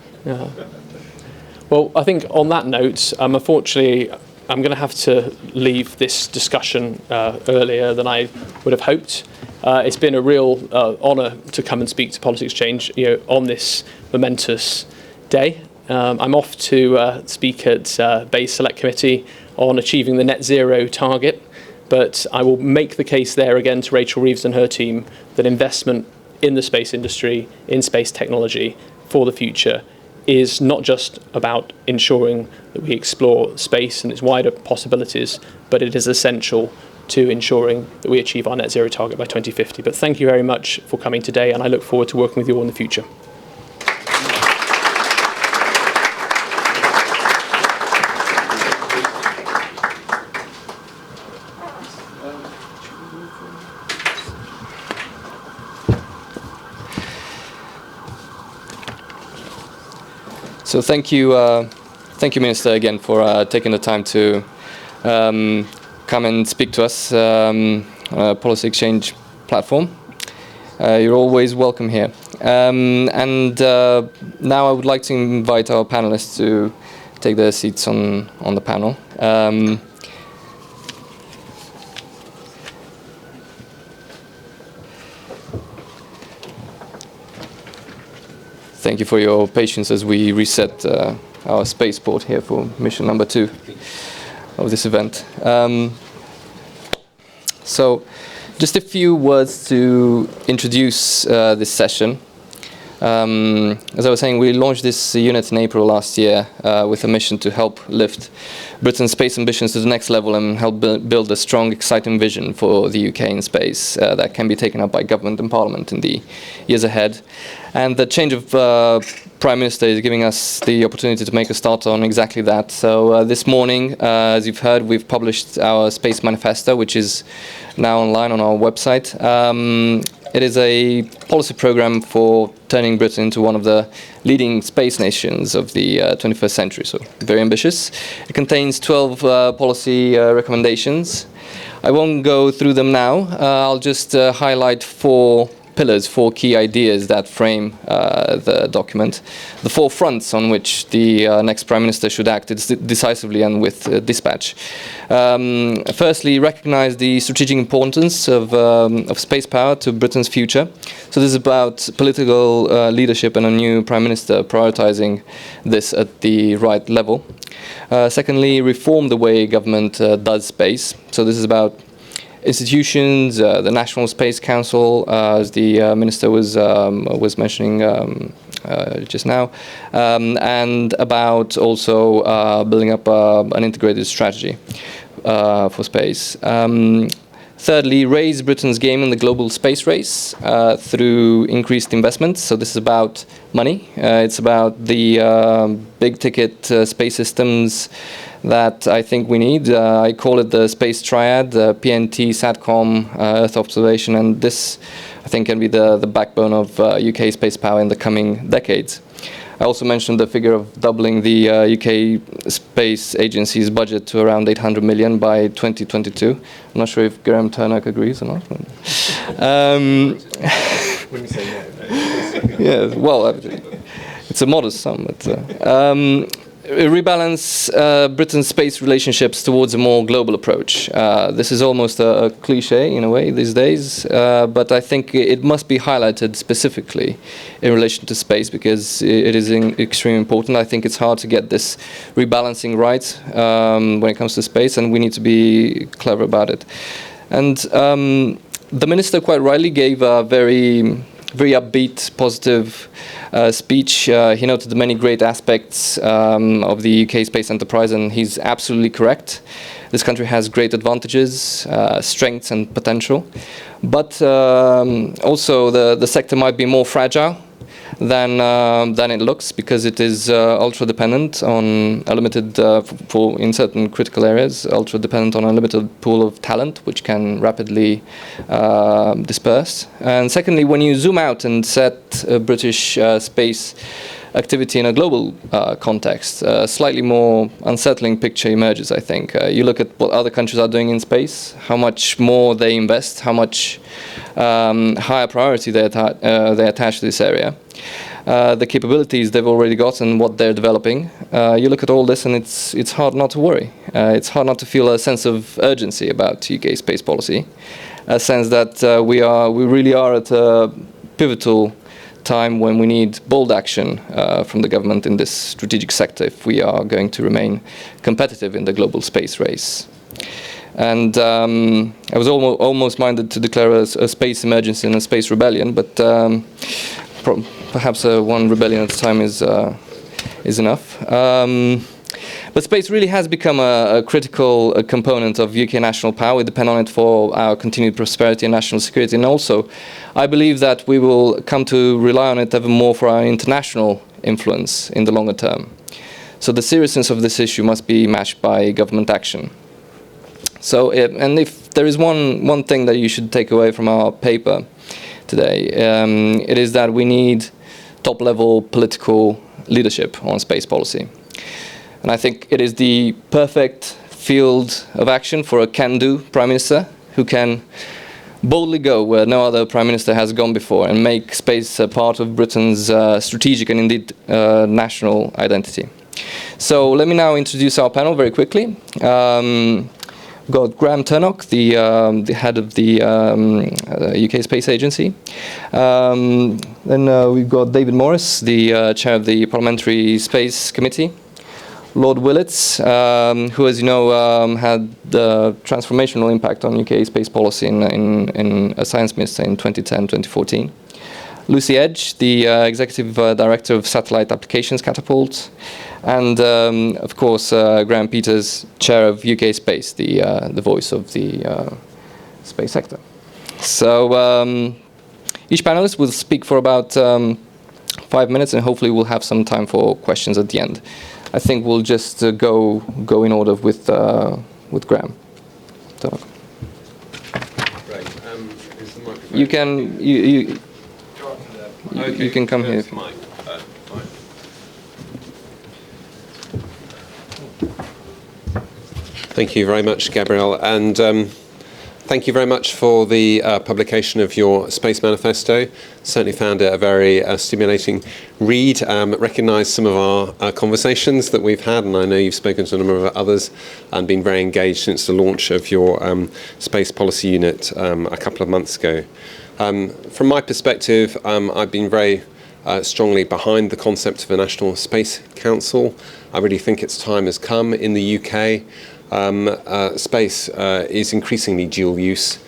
Well, I think on that note, unfortunately, I'm going to have to leave this discussion earlier than I would have hoped. It's been a real honour to come and speak to Politics Change on this momentous day. I'm off to speak at Bayes Select Committee on achieving the net zero target, but I will make the case there again to Rachel Reeves and her team that investment in the space industry, in space technology for the future, is not just about ensuring that we explore space and its wider possibilities, but it is essential to ensuring that we achieve our net zero target by 2050. But thank you very much for coming today, and I look forward to working with you all in the future. So thank you, Minister, again for taking the time to come and speak to us on a policy exchange platform. You're always welcome here. Now I would like to invite our panelists to take their seats on the panel. Thank you for your patience as we reset our spaceport here for mission number 2 of this event. So, just a few words to introduce this session. As I was saying, we launched this unit in April last year with a mission to help lift Britain's space ambitions to the next level and help build a strong, exciting vision for the UK in space that can be taken up by government and parliament in the years ahead. And the change of Prime Minister is giving us the opportunity to make a start on exactly that. So this morning, as you've heard, we've published our Space Manifesto, which is now online on our website. It is a policy program for turning Britain into one of the leading space nations of the 21st century, so very ambitious. It contains 12 policy recommendations. I won't go through them now. I'll just highlight 4 pillars, 4 key ideas that frame the document, the 4 fronts on which the next Prime Minister should act decisively and with dispatch. Firstly, recognise the strategic importance of space power to Britain's future. So this is about political leadership and a new Prime Minister prioritising this at the right level. Secondly, reform the way government does space. So this is about institutions, the National Space Council, as the Minister was mentioning just now, and about also building up an integrated strategy for space. Thirdly, raise Britain's game in the global space race through increased investments. So this is about money. It's about the big-ticket space systems that I think we need. I call it the space triad, PNT, SATCOM, Earth observation, and this, I think, can be the backbone of UK space power in the coming decades. I also mentioned the figure of doubling the UK Space Agency's budget to around 800 million by 2022. I'm not sure if Graham Turnock agrees or not. When you say no. Yeah, well, it's a modest sum. But, rebalance Britain's space relationships towards a more global approach. This is almost a cliche in a way these days, but I think it must be highlighted specifically in relation to space because it is extremely important. I think it's hard to get this rebalancing right when it comes to space, and we need to be clever about it. And the Minister quite rightly gave a very upbeat, positive speech. He noted the many great aspects of the UK space enterprise, and he's absolutely correct. This country has great advantages, strengths and potential, but also the sector might be more fragile than it looks because it is ultra dependent on a limited, in certain critical areas, ultra dependent on a limited pool of talent, which can rapidly disperse. And secondly, when you zoom out and set British space activity in a global context, a slightly more unsettling picture emerges, I think. You look at what other countries are doing in space, how much more they invest, how much higher priority they attach to this area, the capabilities they've already got and what they're developing. You look at all this and it's hard not to worry. It's hard not to feel a sense of urgency about UK space policy, a sense that we really are at a pivotal time when we need bold action from the government in this strategic sector if we are going to remain competitive in the global space race. And I was almost minded to declare a space emergency and a space rebellion, but perhaps one rebellion at a time is enough. But space really has become a critical component of UK national power. We depend on it for our continued prosperity and national security. And also, I believe that we will come to rely on it ever more for our international influence in the longer term. So the seriousness of this issue must be matched by government action. So, and if there is one thing that you should take away from our paper today, it is that we need top-level political leadership on space policy. And I think it is the perfect field of action for a can-do Prime Minister who can boldly go where no other Prime Minister has gone before and make space a part of Britain's strategic and indeed national identity. So let me now introduce our panel very quickly. We've got Graham Turnock, the head of the UK Space Agency. Then we've got David Morris, the chair of the Parliamentary Space Committee. Lord Willits, who, as you know, had the transformational impact on UK space policy in a science minister in 2010-2014. Lucy Edge, the Executive Director of Satellite Applications Catapult. And, of course, Graham Peters, Chair of UK Space, the voice of the space sector. So each panelist will speak for about 5 minutes, and hopefully we'll have some time for questions at the end. I think we'll just go in order with Graham. So. Great. Is the microphone? You can you can come here. Mic. Fine. Thank you very much, Gabrielle, and thank you very much for the publication of your Space Manifesto. Certainly found it a very stimulating read. Recognised some of our conversations that we've had, and I know you've spoken to a number of others and been very engaged since the launch of your Space Policy Unit a couple of months ago. From my perspective, I've been very strongly behind the concept of a National Space Council. I really think its time has come in the UK. Space is increasingly dual use.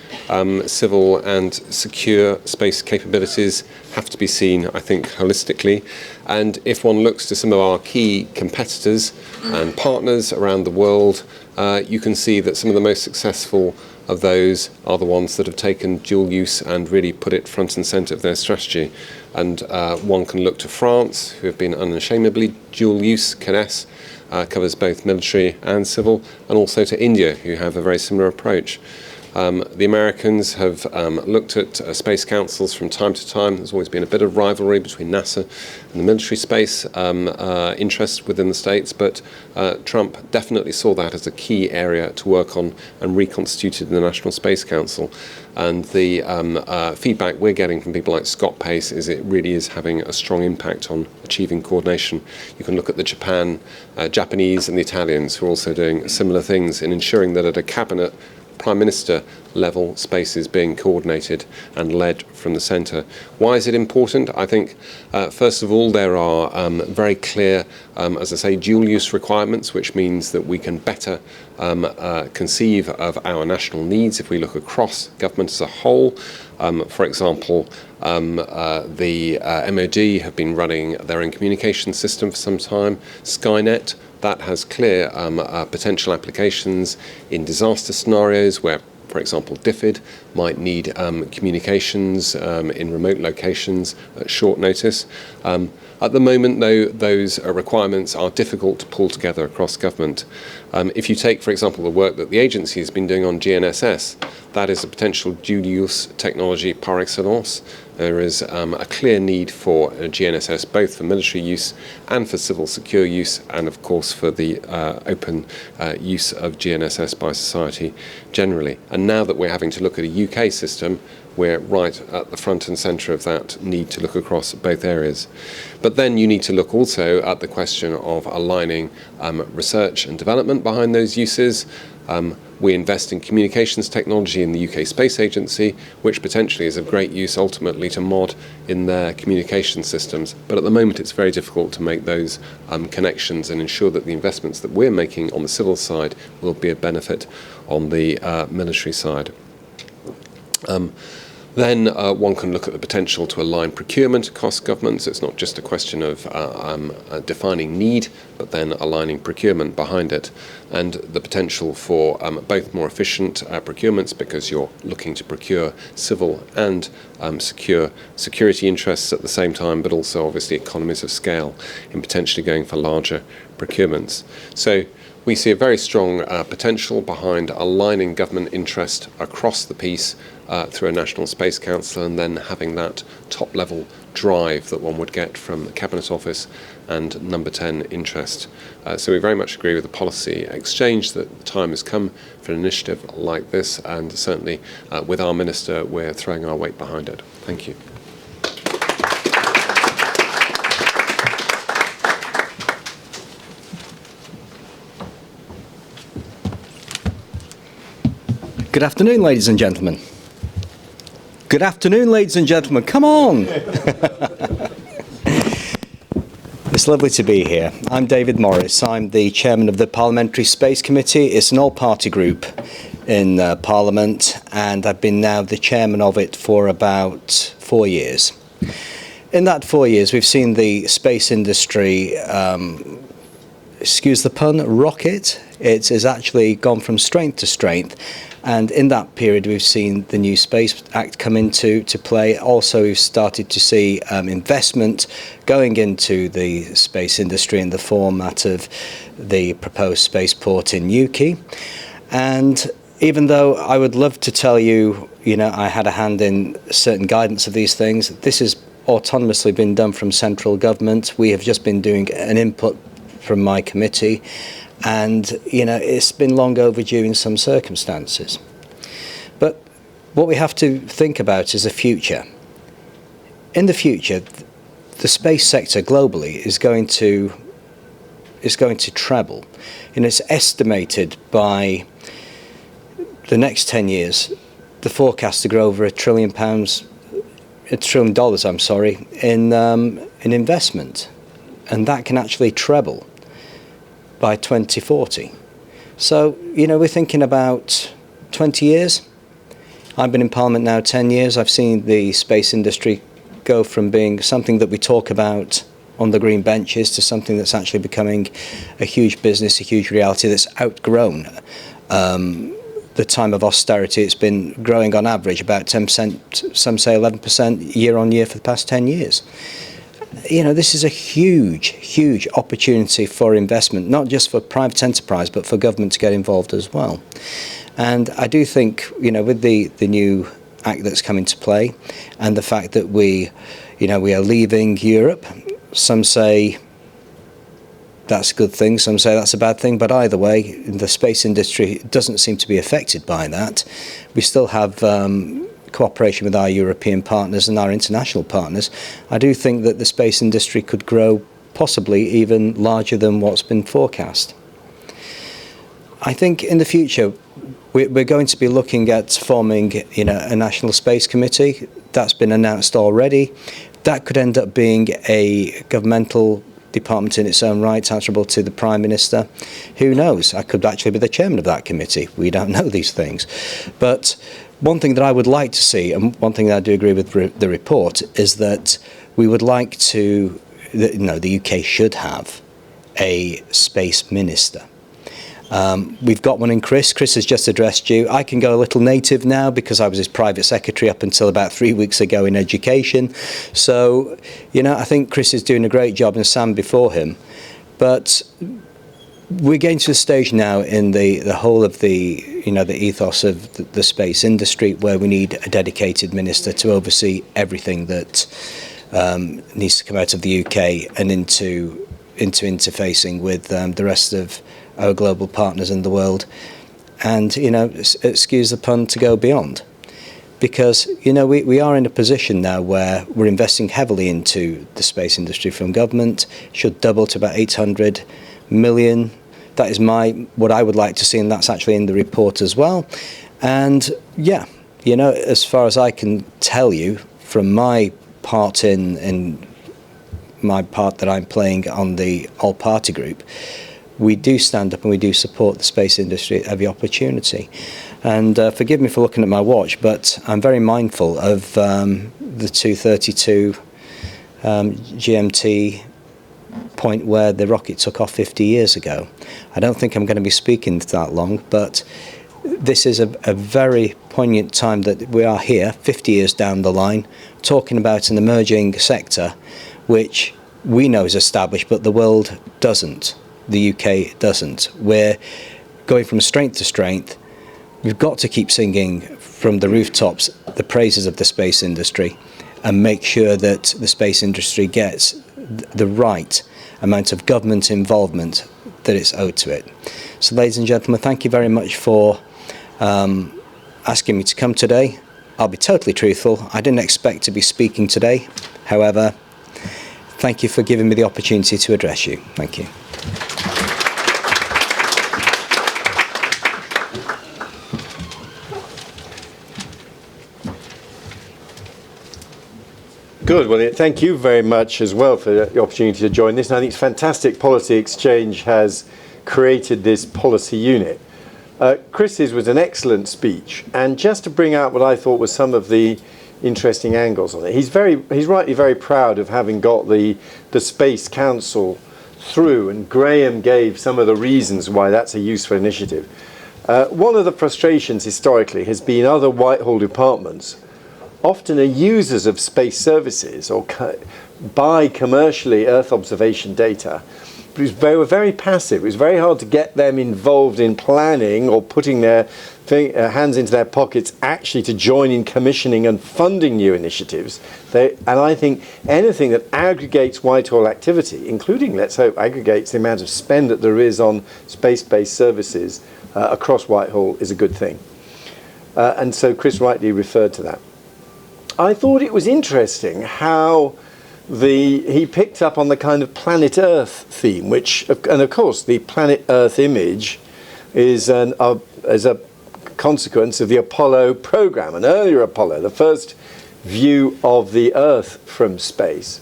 Civil and secure space capabilities have to be seen, I think, holistically. And if one looks to some of our key competitors and partners around the world, you can see that some of the most successful of those are the ones that have taken dual use and really put it front and centre of their strategy. And one can look to France, who have been unashamedly dual use. CNES covers both military and civil, and also to India, who have a very similar approach. The Americans have looked at space councils from time to time. There's always been a bit of rivalry between NASA and the military space interest within the States, but Trump definitely saw that as a key area to work on and reconstituted the National Space Council. And the feedback we're getting from people like Scott Pace is it really is having a strong impact on achieving coordination. You can look at the Japanese and the Italians, who are also doing similar things in ensuring that at a cabinet Prime Minister level space is being coordinated and led from the centre. Why is it important? I think, first of all, there are very clear, as I say, dual use requirements, which means that we can better conceive of our national needs if we look across government as a whole. For example, the MOD have been running their own communication system for some time, Skynet. That has clear potential applications in disaster scenarios where, for example, DFID might need communications in remote locations at short notice. At the moment, though, those requirements are difficult to pull together across government. If you take, for example, the work that the agency has been doing on GNSS, that is a potential dual-use technology par excellence. There is a clear need for GNSS, both for military use and for civil secure use, and of course for the open use of GNSS by society generally. And now that we're having to look at a UK system, we're right at the front and centre of that need to look across both areas. But then you need to look also at the question of aligning research and development behind those uses. We invest in communications technology in the UK Space Agency, which potentially is of great use ultimately to MOD in their communication systems. But at the moment it's very difficult to make those connections and ensure that the investments that we're making on the civil side will be a benefit on the military side. Then one can look at the potential to align procurement across governments. It's not just a question of defining need, but then aligning procurement behind it. And the potential for both more efficient procurements, because you're looking to procure civil and secure security interests at the same time, but also obviously economies of scale in potentially going for larger procurements. So we see a very strong potential behind aligning government interest across the piece through a National Space Council, and then having that top-level drive that one would get from the Cabinet Office and number 10 interest. So we very much agree with the policy exchange that the time has come for an initiative like this, and certainly with our Minister we're throwing our weight behind it. Thank you. Good afternoon, ladies and gentlemen. Good afternoon, ladies and gentlemen. Come on. It's lovely to be here. I'm David Morris. I'm the chairman of the Parliamentary Space Committee. It's an all-party group in Parliament, and I've been now the chairman of it for about 4 years. In that 4 years, we've seen the space industry, excuse the pun, rocket. It has actually gone from strength to strength. And in that period, we've seen the new Space Act come into play. Also, we've started to see investment going into the space industry in the format of the proposed spaceport in Newquay. And even though I would love to tell you, I had a hand in certain guidance of these things, this has autonomously been done from central government. We have just been doing an input from my committee. And, it's been long overdue in some circumstances. But what we have to think about is the future. In the future, the space sector globally is going to treble. And it's estimated by the next 10 years, the forecast to grow over £1 trillion, in investment. And that can actually treble by 2040. So, we're thinking about 20 years. I've been in Parliament now 10 years. I've seen the space industry go from being something that we talk about on the green benches to something that's actually becoming a huge business, a huge reality that's outgrown the time of austerity. It's been growing on average about 10%, some say 11% year on year for the past 10 years. This is a huge, huge opportunity for investment, not just for private enterprise, but for government to get involved as well. And I do think, with the new act that's come into play, and the fact that we are leaving Europe, some say that's a good thing, some say that's a bad thing, but either way, the space industry doesn't seem to be affected by that. We still have cooperation with our European partners and our international partners. I do think that the space industry could grow possibly even larger than what's been forecast. I think in the future we're going to be looking at forming a National Space Committee. That's been announced already. That could end up being a governmental department in its own right, answerable to the Prime Minister. Who knows? I could actually be the chairman of that committee. We don't know these things. But one thing that I would like to see, and one thing that I do agree with the report, is that we would like to, the UK should have a space minister. We've got one in Chris. Chris has just addressed you. I can go a little native now because I was his private secretary up until about 3 weeks ago in education. So, I think Chris is doing a great job, and Sam before him. But we're getting to the stage now in the whole of the ethos of the space industry where we need a dedicated minister to oversee everything that needs to come out of the UK and into interfacing with the rest of our global partners in the world, and excuse the pun, to go beyond, because we are in a position now where we're investing heavily into the space industry from government. Should double to about 800 million. That is what I would like to see, and that's actually in the report as well. And yeah, as far as I can tell you from my part in my part that I'm playing on the all-party group, we do stand up and we do support the space industry at every opportunity. And forgive me for looking at my watch, but I'm very mindful of the 2:32 GMT point where the rocket took off 50 years ago. I don't think I'm going to be speaking that long, but this is a very poignant time that we are here, 50 years down the line, talking about an emerging sector which we know is established, but the world doesn't. the UK doesn't. We're going from strength to strength. We've got to keep singing from the rooftops the praises of the space industry and make sure that the space industry gets the right amount of government involvement that it's owed to it. So, ladies and gentlemen, thank you very much for asking me to come today. I'll be totally truthful. I didn't expect to be speaking today. However, thank you for giving me the opportunity to address you. Thank you. Good. Well, thank you very much as well for the opportunity to join this. And I think it's fantastic Policy Exchange has created this policy unit. Chris's was an excellent speech, and just to bring out what I thought was some of the interesting angles on it. He's rightly very proud of having got the Space Council through, and Graham gave some of the reasons why that's a useful initiative. One of the frustrations historically has been other Whitehall departments often are users of space services or buy commercially Earth observation data, but they were very passive. It was very hard to get them involved in planning or putting their hands into their pockets actually to join in commissioning and funding new initiatives. And I think anything that aggregates Whitehall activity, including, let's hope, aggregates the amount of spend that there is on space-based services across Whitehall, is a good thing. And so Chris rightly referred to that. I thought it was interesting how he picked up on the kind of planet Earth theme, which, and of course, the planet Earth image is a consequence of the Apollo program, an earlier Apollo, the first view of the Earth from space.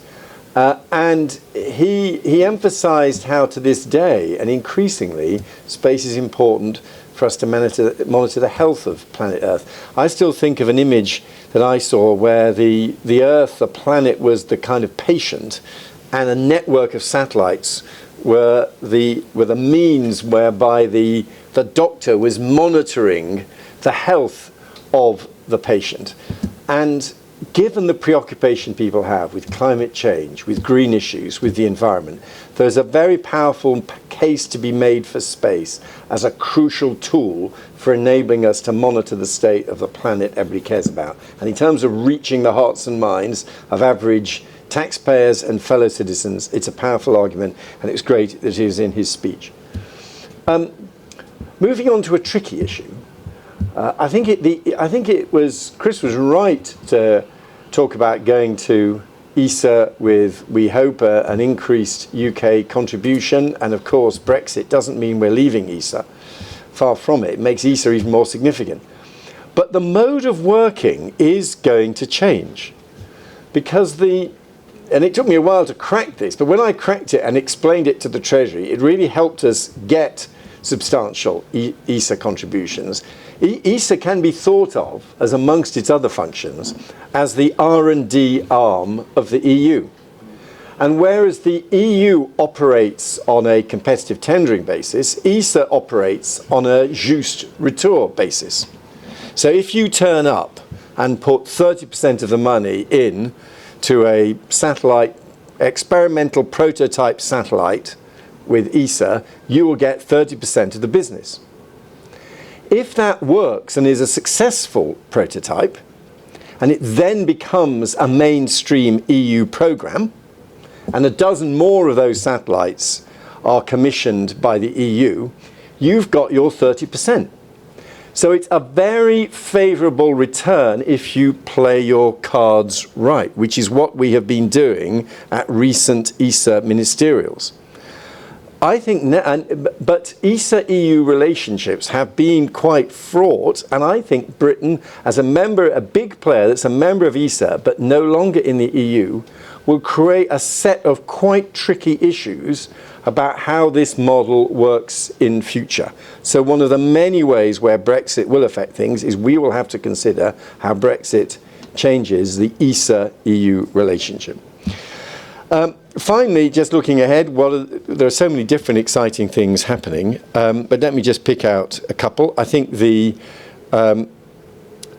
And he emphasized how to this day, and increasingly, space is important for us to monitor the health of planet Earth. I still think of an image that I saw where the Earth, the planet, was the kind of patient, and a network of satellites were the means whereby the doctor was monitoring the health of the patient. And given the preoccupation people have with climate change, with green issues, with the environment, there's a very powerful case to be made for space as a crucial tool for enabling us to monitor the state of the planet everybody cares about. And in terms of reaching the hearts and minds of average taxpayers and fellow citizens, it's a powerful argument, and it's great that it is in his speech. Moving on to a tricky issue. I think Chris was right to talk about going to ESA with, we hope, an increased UK contribution, and of course Brexit doesn't mean we're leaving ESA. Far from it. It makes ESA even more significant. But the mode of working is going to change, because and it took me a while to crack this, but when I cracked it and explained it to the Treasury, it really helped us get substantial ESA contributions. ESA can be thought of, as amongst its other functions, as the R&D arm of the EU. And whereas the EU operates on a competitive tendering basis, ESA operates on a juste retour basis. So if you turn up and put 30% of the money in to a satellite, experimental prototype satellite with ESA, you will get 30% of the business. If that works and is a successful prototype, and it then becomes a mainstream EU program, and a dozen more of those satellites are commissioned by the EU, you've got your 30%. So it's a very favourable return if you play your cards right, which is what we have been doing at recent ESA ministerials. I think, but ESA-EU relationships have been quite fraught, and I think Britain, as a big player that's a member of ESA but no longer in the EU, will create a set of quite tricky issues about how this model works in future. So one of the many ways where Brexit will affect things is we will have to consider how Brexit changes the ESA-EU relationship. Finally, just looking ahead, there are so many different exciting things happening, but let me just pick out a couple. I think there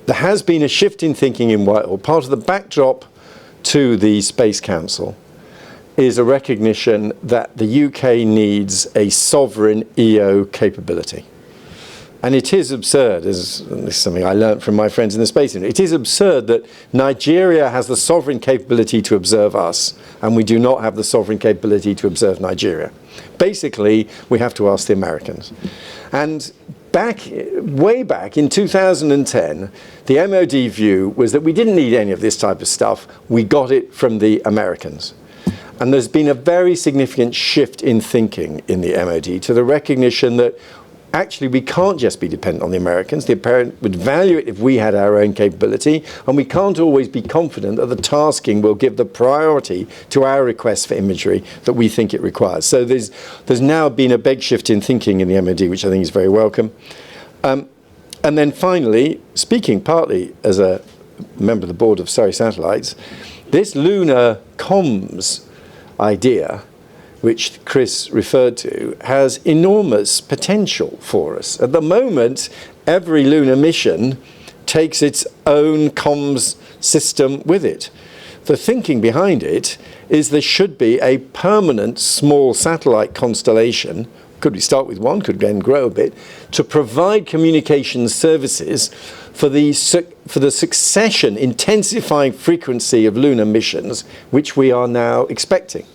has been a shift in thinking in Whitehall. Part of the backdrop to the Space Council is a recognition that the UK needs a sovereign EO capability. And it is absurd, as this is something I learned from my friends in the space industry, it is absurd that Nigeria has the sovereign capability to observe us, and we do not have the sovereign capability to observe Nigeria. Basically, we have to ask the Americans. And way back in 2010, the MOD view was that we didn't need any of this type of stuff. We got it from the Americans. And there's been a very significant shift in thinking in the MOD to the recognition that actually we can't just be dependent on the Americans. The Americans would value it if we had our own capability, and we can't always be confident that the tasking will give the priority to our requests for imagery that we think it requires. So there's now been a big shift in thinking in the MOD, which I think is very welcome. And then finally, speaking partly as a member of the board of Surrey Satellites, this lunar comms idea, which Chris referred to, has enormous potential for us. At the moment, every lunar mission takes its own comms system with it. The thinking behind it is there should be a permanent small satellite constellation, could we start with one, could then grow a bit, to provide communication services for the succession, intensifying frequency of lunar missions, which we are now expecting.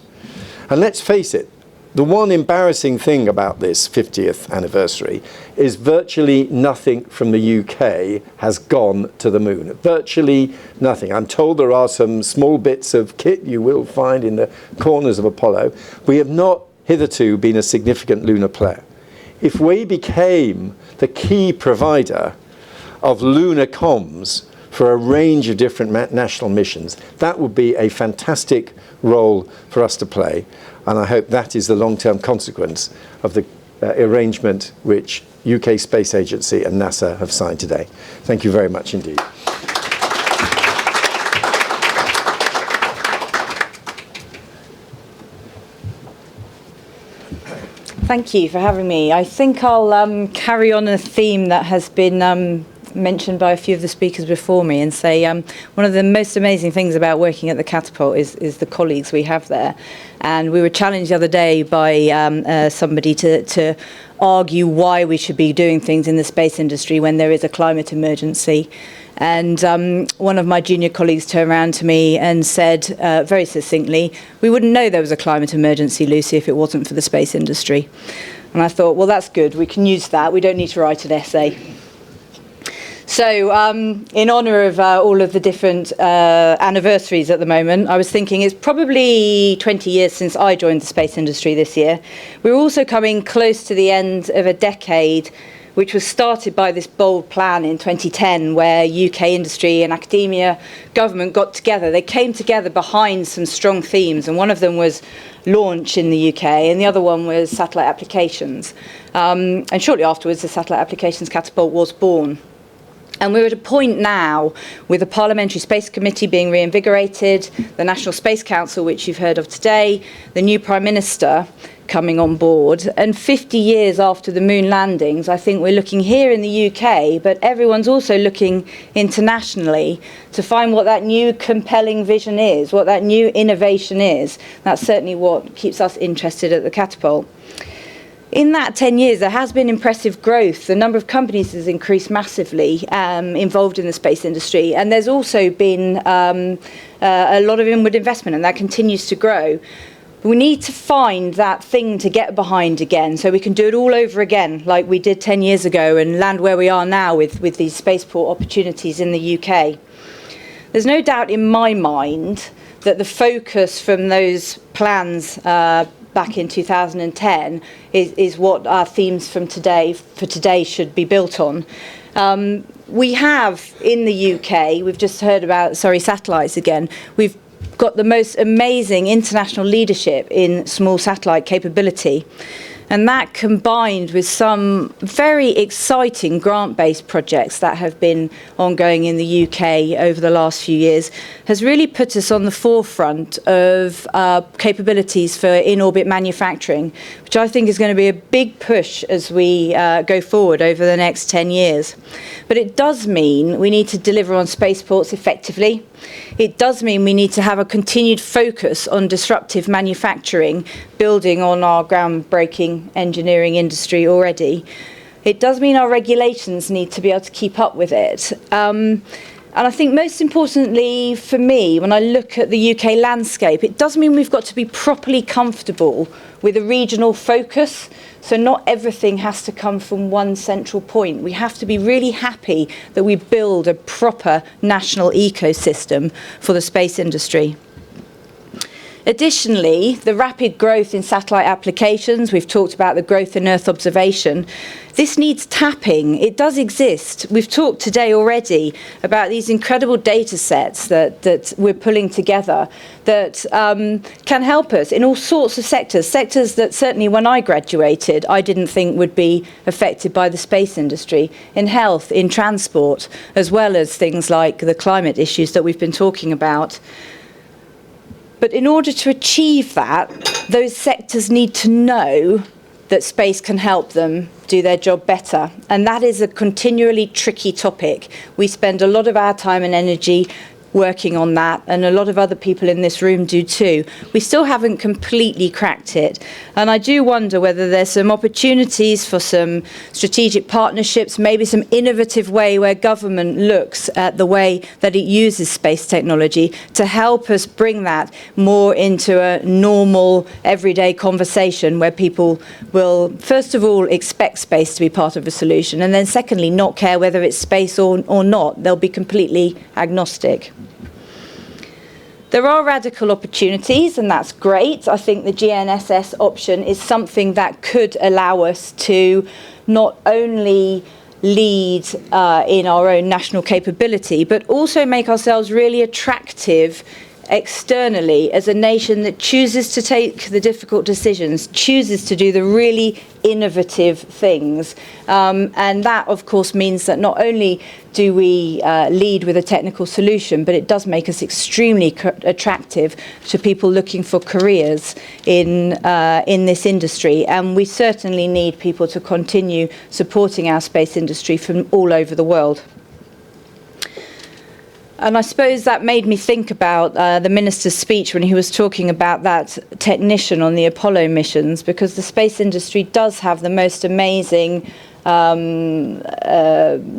And let's face it, the one embarrassing thing about this 50th anniversary is virtually nothing from the UK has gone to the moon. Virtually nothing. I'm told there are some small bits of kit you will find in the corners of Apollo. We have not hitherto been a significant lunar player. If we became the key provider of lunar comms for a range of different national missions, that would be a fantastic role for us to play, and I hope that is the long-term consequence of the arrangement which UK Space Agency and NASA have signed today. Thank you very much indeed. Thank you for having me. I think I'll carry on a theme that has been mentioned by a few of the speakers before me and say one of the most amazing things about working at the Catapult is the colleagues we have there. And we were challenged the other day by somebody to argue why we should be doing things in the space industry when there is a climate emergency. And one of my junior colleagues turned around to me and said very succinctly, "We wouldn't know there was a climate emergency, Lucy, if it wasn't for the space industry." And I thought, well, that's good. We can use that. We don't need to write an essay. So in honour of all of the different anniversaries at the moment, I was thinking it's probably 20 years since I joined the space industry this year. We're also coming close to the end of a decade which was started by this bold plan in 2010 where UK industry and academia, government got together. They came together behind some strong themes, and one of them was launch in the UK and the other one was satellite applications. And shortly afterwards, the Satellite Applications Catapult was born. And we're at a point now with the Parliamentary Space Committee being reinvigorated, the National Space Council, which you've heard of today, the new Prime Minister coming on board. And 50 years after the moon landings, I think we're looking here in the UK, but everyone's also looking internationally to find what that new compelling vision is, what that new innovation is. That's certainly what keeps us interested at the Catapult. In that 10 years, there has been impressive growth. The number of companies has increased massively involved in the space industry. And there's also been a lot of inward investment, and that continues to grow. We need to find that thing to get behind again so we can do it all over again like we did 10 years ago and land where we are now with these spaceport opportunities in the UK. There's no doubt in my mind that the focus from those plans back in 2010 is what our themes for today should be built on. We have in the UK, we've just heard about Surrey Satellites again, we've got the most amazing international leadership in small satellite capability. And that, combined with some very exciting grant-based projects that have been ongoing in the UK over the last few years, has really put us on the forefront of capabilities for in-orbit manufacturing, which I think is going to be a big push as we go forward over the next 10 years. But it does mean we need to deliver on spaceports effectively. It does mean we need to have a continued focus on disruptive manufacturing, building on our groundbreaking engineering industry already. It does mean our regulations need to be able to keep up with it. And I think most importantly for me, when I look at the UK landscape, it does mean we've got to be properly comfortable with a regional focus. So not everything has to come from one central point. We have to be really happy that we build a proper national ecosystem for the space industry. Additionally, the rapid growth in satellite applications, we've talked about the growth in Earth observation, this needs tapping. It does exist. We've talked today already about these incredible data sets that we're pulling together that can help us in all sorts of sectors that certainly when I graduated, I didn't think would be affected by the space industry, in health, in transport, as well as things like the climate issues that we've been talking about. But in order to achieve that, those sectors need to know that space can help them do their job better. And that is a continually tricky topic. We spend a lot of our time and energy working on that, and a lot of other people in this room do too. We still haven't completely cracked it. And I do wonder whether there's some opportunities for some strategic partnerships, maybe some innovative way where government looks at the way that it uses space technology to help us bring that more into a normal, everyday conversation where people will, first of all, expect space to be part of a solution, and then secondly, not care whether it's space or not. They'll be completely agnostic. There are radical opportunities, and that's great. I think the GNSS option is something that could allow us to not only lead in our own national capability, but also make ourselves really attractive externally as a nation that chooses to take the difficult decisions, chooses to do the really innovative things. And that, of course, means that not only do we lead with a technical solution, but it does make us extremely attractive to people looking for careers in this industry. And we certainly need people to continue supporting our space industry from all over the world. And I suppose that made me think about the minister's speech when he was talking about that technician on the Apollo missions, because the space industry does have the most amazing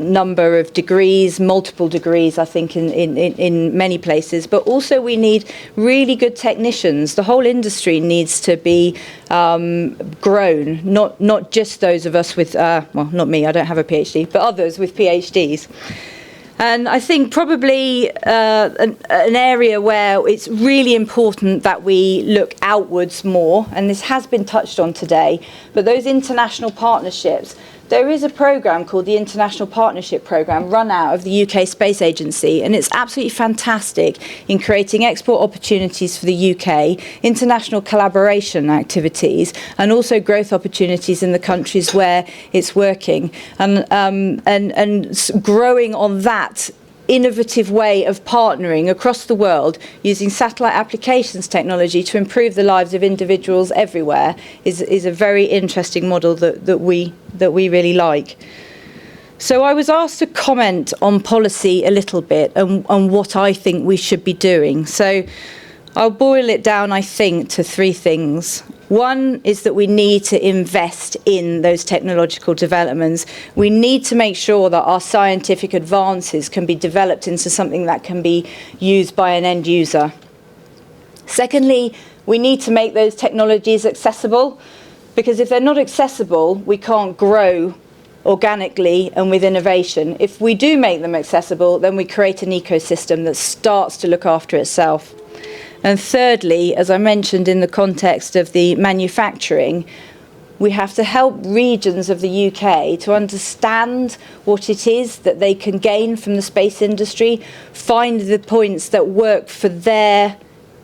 number of degrees, multiple degrees, I think, in many places. But also we need really good technicians. The whole industry needs to be grown, not just those of us with, well, not me, I don't have a PhD, but others with PhDs. And I think probably an area where it's really important that we look outwards more, and this has been touched on today, but those international partnerships. There is a programme called the International Partnership Programme run out of the UK Space Agency, and it's absolutely fantastic in creating export opportunities for the UK, international collaboration activities, and also growth opportunities in the countries where it's working, and growing on that innovative way of partnering across the world using satellite applications technology to improve the lives of individuals everywhere is a very interesting model that we really like. So I was asked to comment on policy a little bit and on what I think we should be doing. So I'll boil it down, I think, to three things. One is that we need to invest in those technological developments. We need to make sure that our scientific advances can be developed into something that can be used by an end user. Secondly, we need to make those technologies accessible, because if they're not accessible, we can't grow organically and with innovation. If we do make them accessible, then we create an ecosystem that starts to look after itself. And thirdly, as I mentioned in the context of the manufacturing, we have to help regions of the UK to understand what it is that they can gain from the space industry, find the points that work for their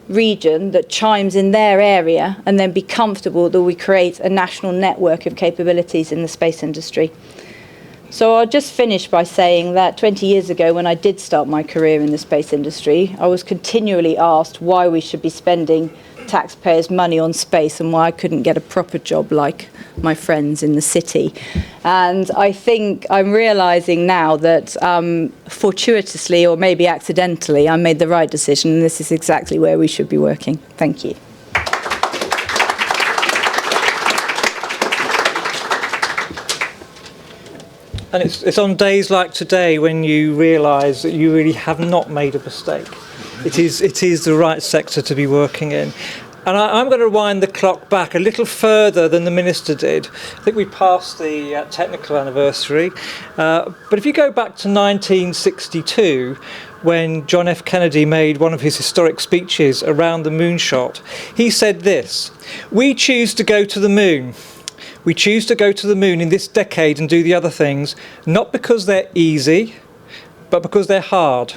region that chimes in their area and then be comfortable that we create a national network of capabilities in the space industry. So I'll just finish by saying that 20 years ago, when I did start my career in the space industry, I was continually asked why we should be spending taxpayers' money on space and why I couldn't get a proper job like my friends in the city. And I think I'm realizing now that fortuitously or maybe accidentally, I made the right decision, and this is exactly where we should be working. Thank you. And it's on days like today when you realise that you really have not made a mistake. It is the right sector to be working in. And I'm going to rewind the clock back a little further than the Minister did. I think we passed the technical anniversary. But if you go back to 1962, when John F. Kennedy made one of his historic speeches around the moonshot, he said this: "We choose to go to the moon. We choose to go to the moon in this decade and do the other things, not because they're easy, but because they're hard.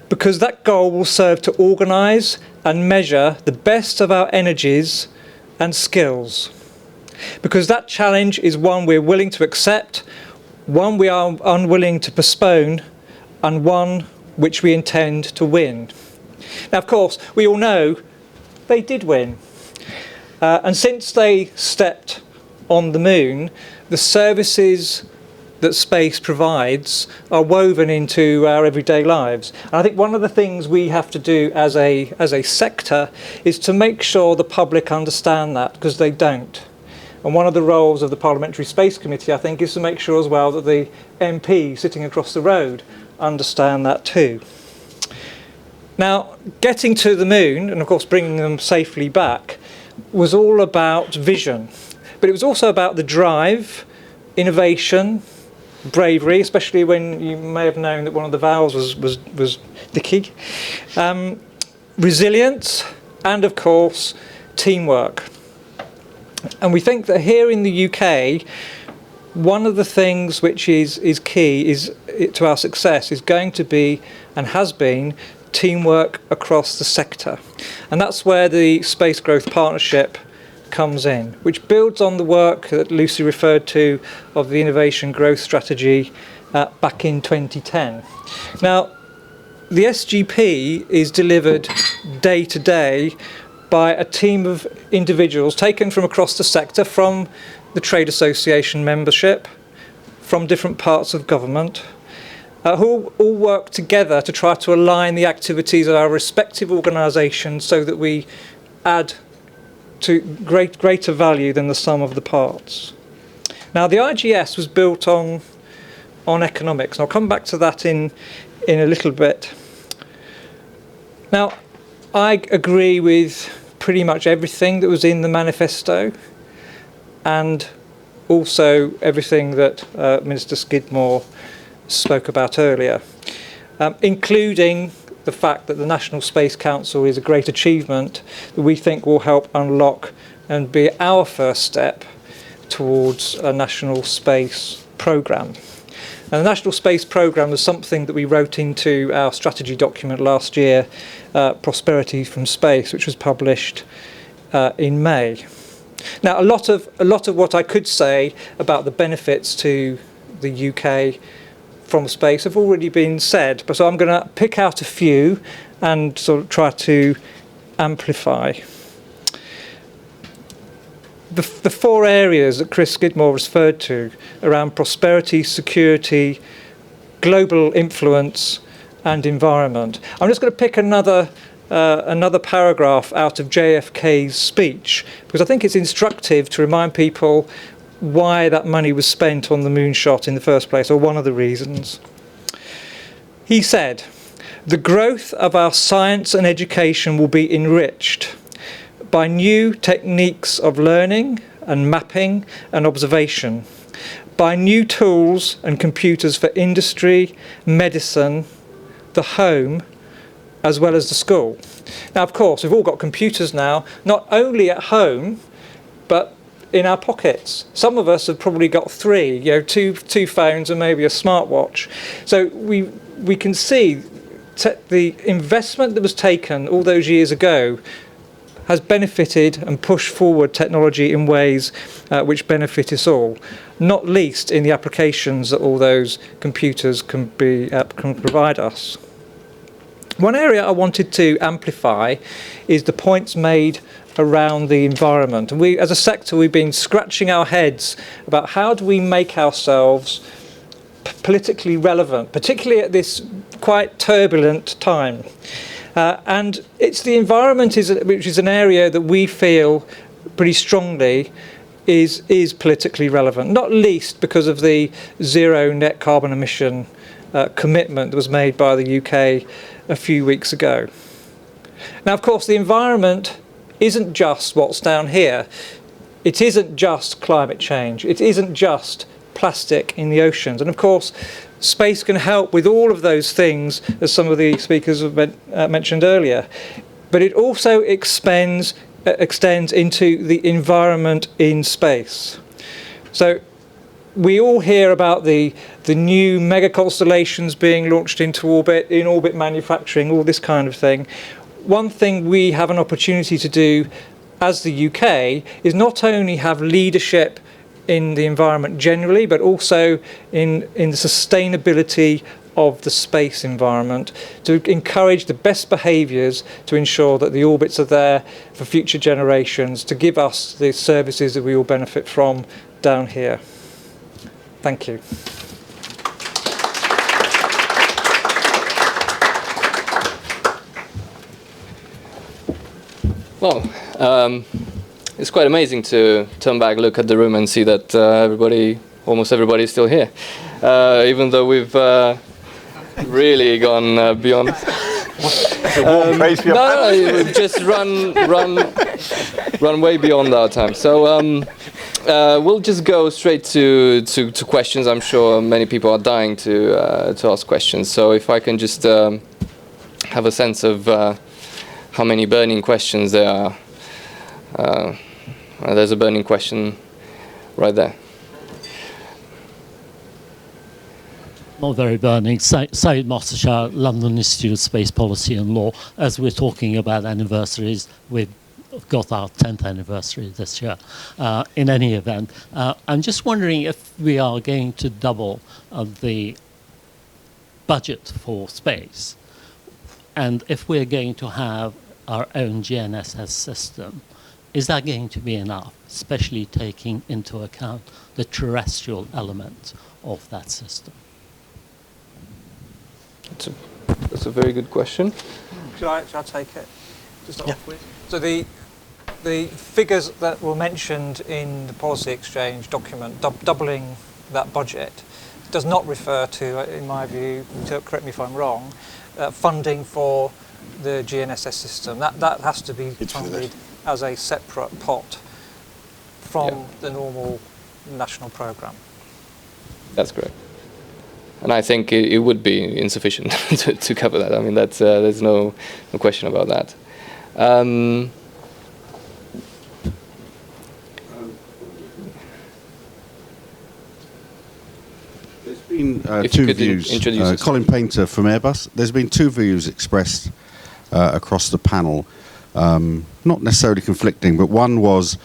Because that goal will serve to organise and measure the best of our energies and skills. Because that challenge is one we're willing to accept, one we are unwilling to postpone, and one which we intend to win." Now, of course, we all know they did win. And since they stepped on the moon, the services that space provides are woven into our everyday lives. And I think one of the things we have to do as a sector is to make sure the public understand that, because they don't. And one of the roles of the Parliamentary Space Committee, I think, is to make sure as well that the MP sitting across the road understand that too. Now, getting to the moon, and of course bringing them safely back, was all about vision. But it was also about the drive, innovation, bravery, especially when you may have known that one of the vowels was Dicky, resilience, and of course, teamwork. And we think that here in the UK, one of the things which is key to our success is going to be, and has been, teamwork across the sector. And that's where the Space Growth Partnership comes in, which builds on the work that Lucy referred to of the Innovation Growth Strategy back in 2010. Now, the SGP is delivered day to day by a team of individuals taken from across the sector, from the trade association membership, from different parts of government, who all work together to try to align the activities of our respective organisations so that we add to greater value than the sum of the parts. Now, the IGS was built on economics, and I'll come back to that in a little bit. Now, I agree with pretty much everything that was in the manifesto, and also everything that Minister Skidmore spoke about earlier, including the fact that the National Space Council is a great achievement that we think will help unlock and be our first step towards a national space programme. And the National Space Programme was something that we wrote into our strategy document last year, Prosperity from Space, which was published in May. Now, a lot of what I could say about the benefits to the UK from space have already been said, but so I'm going to pick out a few and sort of try to amplify. The four areas that Chris Skidmore referred to around prosperity, security, global influence and environment. I'm just going to pick another paragraph out of JFK's speech, because I think it's instructive to remind people why that money was spent on the moonshot in the first place, or one of the reasons. He said, "The growth of our science and education will be enriched by new techniques of learning and mapping and observation, by new tools and computers for industry, medicine, the home, as well as the school." Now, of course, we've all got computers now, not only at home, but in our pockets. Some of us have probably got three, two phones and maybe a smartwatch. So we can see the investment that was taken all those years ago has benefited and pushed forward technology in ways which benefit us all, not least in the applications that all those computers can provide us. One area I wanted to amplify is the points made around the environment. And we, as a sector, we've been scratching our heads about how do we make ourselves politically relevant, particularly at this quite turbulent time. And it's the environment which is an area that we feel pretty strongly is politically relevant, not least because of the zero net carbon emission commitment that was made by the UK a few weeks ago. Now, of course, the environment isn't just what's down here. It isn't just climate change. It isn't just plastic in the oceans. And of course, space can help with all of those things, as some of the speakers have mentioned earlier. But it also extends into the environment in space. So we all hear about the new mega constellations being launched into orbit, in orbit manufacturing, all this kind of thing. One thing we have an opportunity to do as the UK is not only have leadership in the environment generally, but also in the sustainability of the space environment, to encourage the best behaviours to ensure that the orbits are there for future generations, to give us the services that we all benefit from down here. Thank you. Well, it's quite amazing to turn back, look at the room and see that almost everybody is still here. Even though we've really gone beyond. No, we've just run way beyond our time. So we'll just go straight to questions. I'm sure many people are dying to ask questions. So if I can just have a sense of how many burning questions there are. There's a burning question right there. Not very burning. Syed Mostershah, London Institute of Space Policy and Law. As we're talking about anniversaries, we've got our 10th anniversary this year. In any event, I'm just wondering if we are going to double the budget for space, and if we're going to have our own GNSS system, is that going to be enough, especially taking into account the terrestrial element of that system? That's a very good question. Should I take it to start off with? So the figures that were mentioned in the policy exchange document, doubling that budget, does not refer to, in my view, correct me if I'm wrong, funding for the GNSS system. That has to be funded as a separate pot from the normal national programme. That's correct. And I think it would be insufficient to cover that. I mean, that's, there's no question about that. There's been two views. Colin Painter from Airbus. There's been two views expressed across the panel, not necessarily conflicting, but one was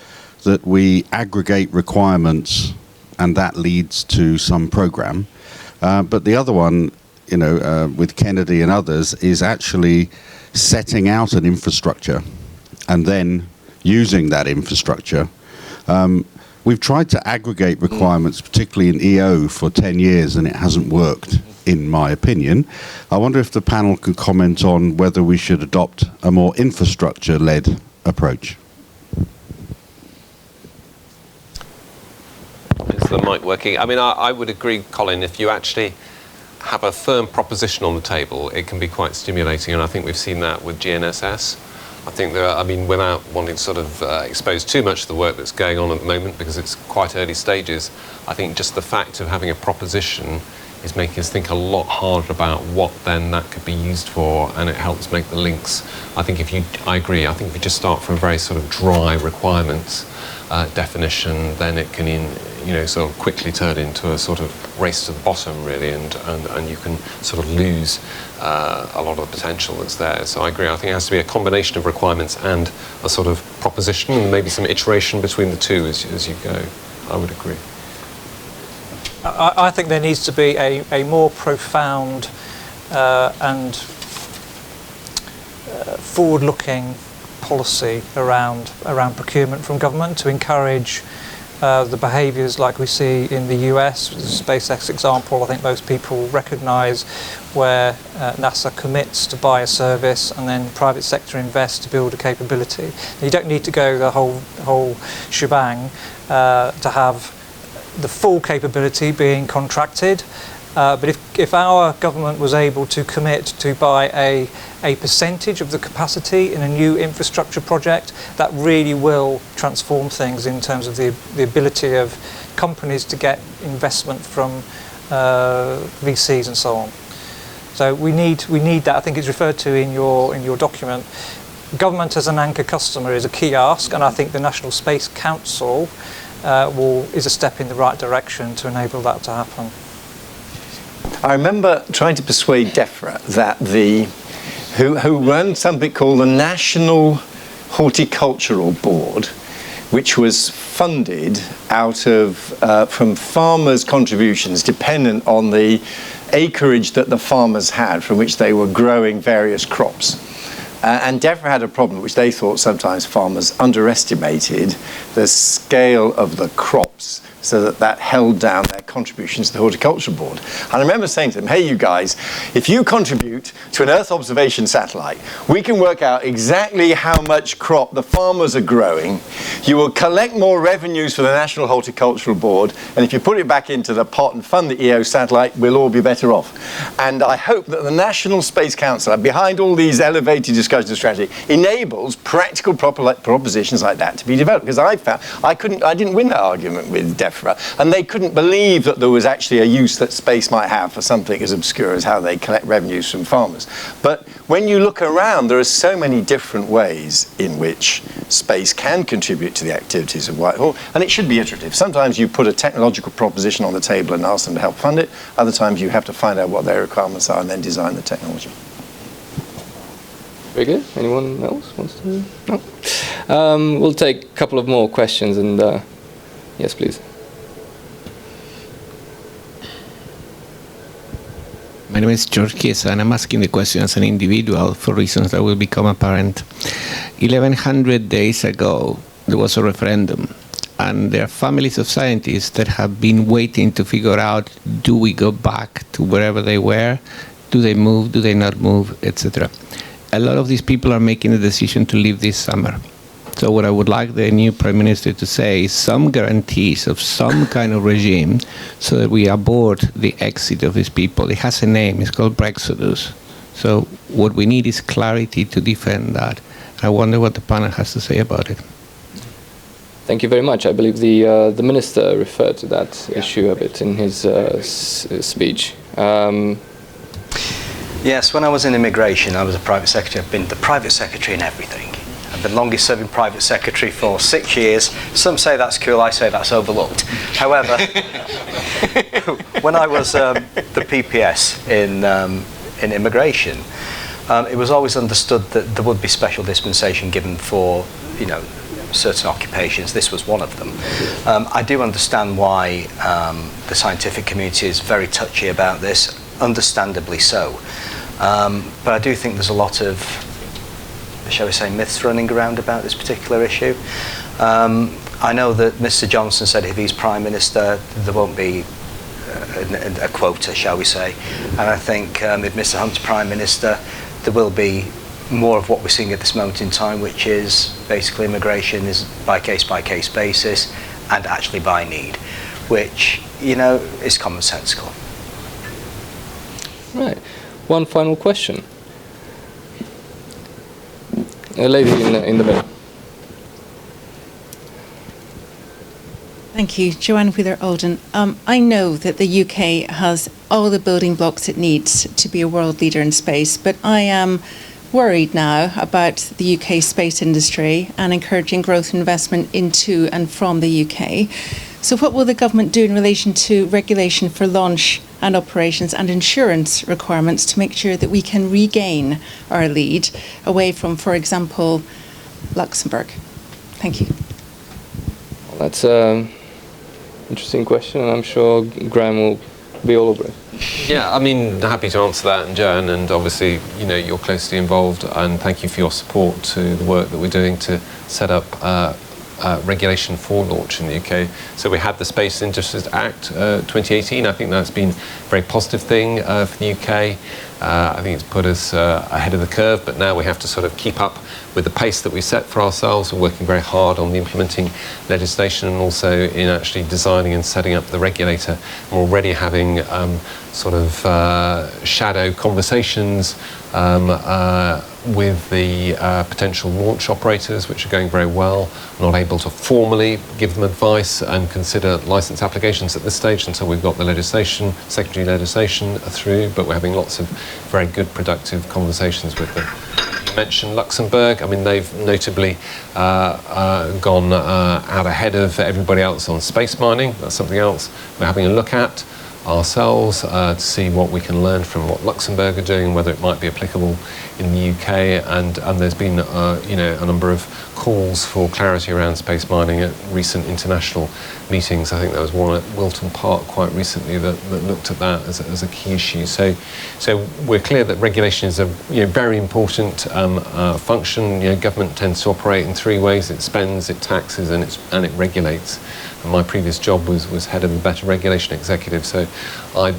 that we aggregate requirements and that leads to some program. But the other one, you know, with Kennedy and others, is actually setting out an infrastructure and then using that infrastructure. We've tried to aggregate requirements, particularly in EO, for 10 years, and it hasn't worked, in my opinion. I wonder if the panel can comment on whether we should adopt a more infrastructure-led approach. Is the mic working? I mean, I would agree, Colin, if you actually have a firm proposition on the table, it can be quite stimulating, and I think we've seen that with GNSS. I think there are, I mean, without wanting to sort of expose too much of the work that's going on at the moment, because it's quite early stages, I think just the fact of having a proposition is making us think a lot harder about what then that could be used for, and it helps make the links. I agree, I think if you just start from a very sort of dry requirements definition, then it can sort of quickly turn into a sort of race to the bottom, really, and you can sort of lose a lot of the potential that's there. So I agree, I think it has to be a combination of requirements and a sort of proposition, and maybe some iteration between the two as you go. I would agree. I think there needs to be a more profound and forward-looking policy around procurement from government to encourage the behaviours like we see in the US. The SpaceX example, I think most people recognise, where NASA commits to buy a service and then private sector invests to build a capability. You don't need to go the whole shebang to have the full capability being contracted, but if our government was able to commit to buy a percentage of the capacity in a new infrastructure project, that really will transform things in terms of the ability of companies to get investment from VCs and so on. So we need that. I think it's referred to in your document. Government as an anchor customer is a key ask, and I think the National Space Council is a step in the right direction to enable that to happen. I remember trying to persuade DEFRA that who run something called the National Horticultural Board, which was funded out of from farmers' contributions dependent on the acreage that the farmers had from which they were growing various crops. And DEFRA had a problem which they thought sometimes farmers underestimated the scale of the crops, so that held down their contributions to the Horticultural Board. And I remember saying to them, hey, you guys, if you contribute to an Earth observation satellite, we can work out exactly how much crop the farmers are growing. You will collect more revenues for the National Horticultural Board, and if you put it back into the pot and fund the EO satellite, we'll all be better off. And I hope that the National Space Council, behind all these elevated discussions of strategy, enables practical propositions like that to be developed. Because I found I didn't win that argument with DEFRA. And they couldn't believe that there was actually a use that space might have for something as obscure as how they collect revenues from farmers. But when you look around, there are so many different ways in which space can contribute to the activities of Whitehall, and it should be iterative. Sometimes you put a technological proposition on the table and ask them to help fund it. Other times you have to find out what their requirements are and then design the technology. Very good. Anyone else wants to? No? We'll take a couple of more questions, and yes, please. My name is George Chiesa, and I'm asking the question as an individual for reasons that will become apparent. 1100 days ago, there was a referendum, and there are families of scientists that have been waiting to figure out, do we go back to wherever they were? Do they move? Do they not move? Etc. A lot of these people are making a decision to leave this summer. So what I would like the new Prime Minister to say is some guarantees of some kind of regime so that we abort the exit of these people. It has a name, it's called Brexodus. So what we need is clarity to defend that. I wonder what the panel has to say about it. Thank you very much. I believe the Minister referred to that issue a bit in his speech. Yes, when I was in immigration, I was a private secretary. I've been the private secretary in everything. I've been longest serving private secretary for 6 years. Some say that's cool, I say that's overlooked. However, when I was the PPS in immigration, it was always understood that there would be special dispensation given for, certain occupations. This was one of them. I do understand why the scientific community is very touchy about this, understandably so. But I do think there's a lot of, shall we say, myths running around about this particular issue. I know that Mr. Johnson said if he's Prime Minister, there won't be a quota, shall we say. And I think if Mr. Hunt's Prime Minister, there will be more of what we're seeing at this moment in time, which is basically immigration is by case basis and actually by need, which, is commonsensical. Right. One final question. A lady in the middle. Thank you. Joanne Wheeler-Alden. I know that the UK has all the building blocks it needs to be a world leader in space, but I am worried now about the UK space industry and encouraging growth and investment into and from the UK. So what will the government do in relation to regulation for launch and operations and insurance requirements to make sure that we can regain our lead away from, for example, Luxembourg? Thank you. Well, that's an interesting question, and I'm sure Graham will be all over it. Yeah, I mean, happy to answer that, and Joanne, and obviously, you know, you're closely involved, and thank you for your support to the work that we're doing to set up regulation for launch in the UK. So we had the Space Industries Act 2018. I think that's been a very positive thing for the UK. I think it's put us ahead of the curve, but now we have to sort of keep up with the pace that we set for ourselves. We're working very hard on the implementing legislation and also in actually designing and setting up the regulator. We're already having sort of shadow conversations with the potential launch operators, which are going very well. We're not able to formally give them advice and consider license applications at this stage until we've got the legislation, secondary legislation through, but we're having lots of very good, productive conversations with them. You mentioned Luxembourg. I mean, they've notably gone out ahead of everybody else on space mining. That's something else we're having a look at ourselves to see what we can learn from what Luxembourg are doing, whether it might be applicable in the UK, and there's been you know, a number of calls for clarity around space mining at recent international meetings. I think there was one at Wilton Park quite recently that looked at that as a key issue. So we're clear that regulation is a very important function. You know, government tends to operate in three ways: it spends, it taxes, and it regulates. And my previous job was head of a better regulation executive. So I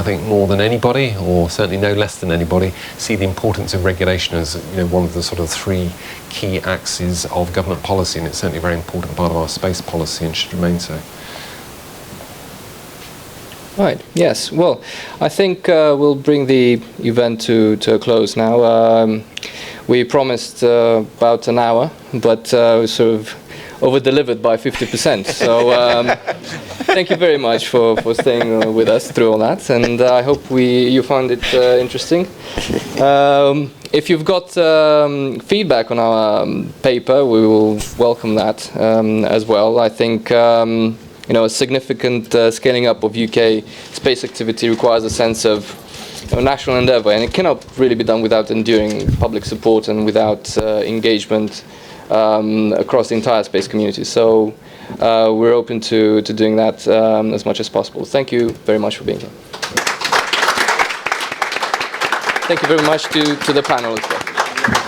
think more than anybody, or certainly no less than anybody, see the importance of regulation as one of the sort of three key axes of government policy, and it's certainly a very important part of our space policy and should remain so. Right, yes. Well, I think we'll bring the event to a close now. We promised about an hour, but we sort of over-delivered by 50%. So thank you very much for staying with us through all that, and I hope you found it interesting. If you've got feedback on our paper, we will welcome that as well. I think a significant scaling up of UK space activity requires a sense of national endeavour, and it cannot really be done without enduring public support and without engagement across the entire space community. So we're open to doing that as much as possible. Thank you very much for being here. Thank you very much to the panel as well.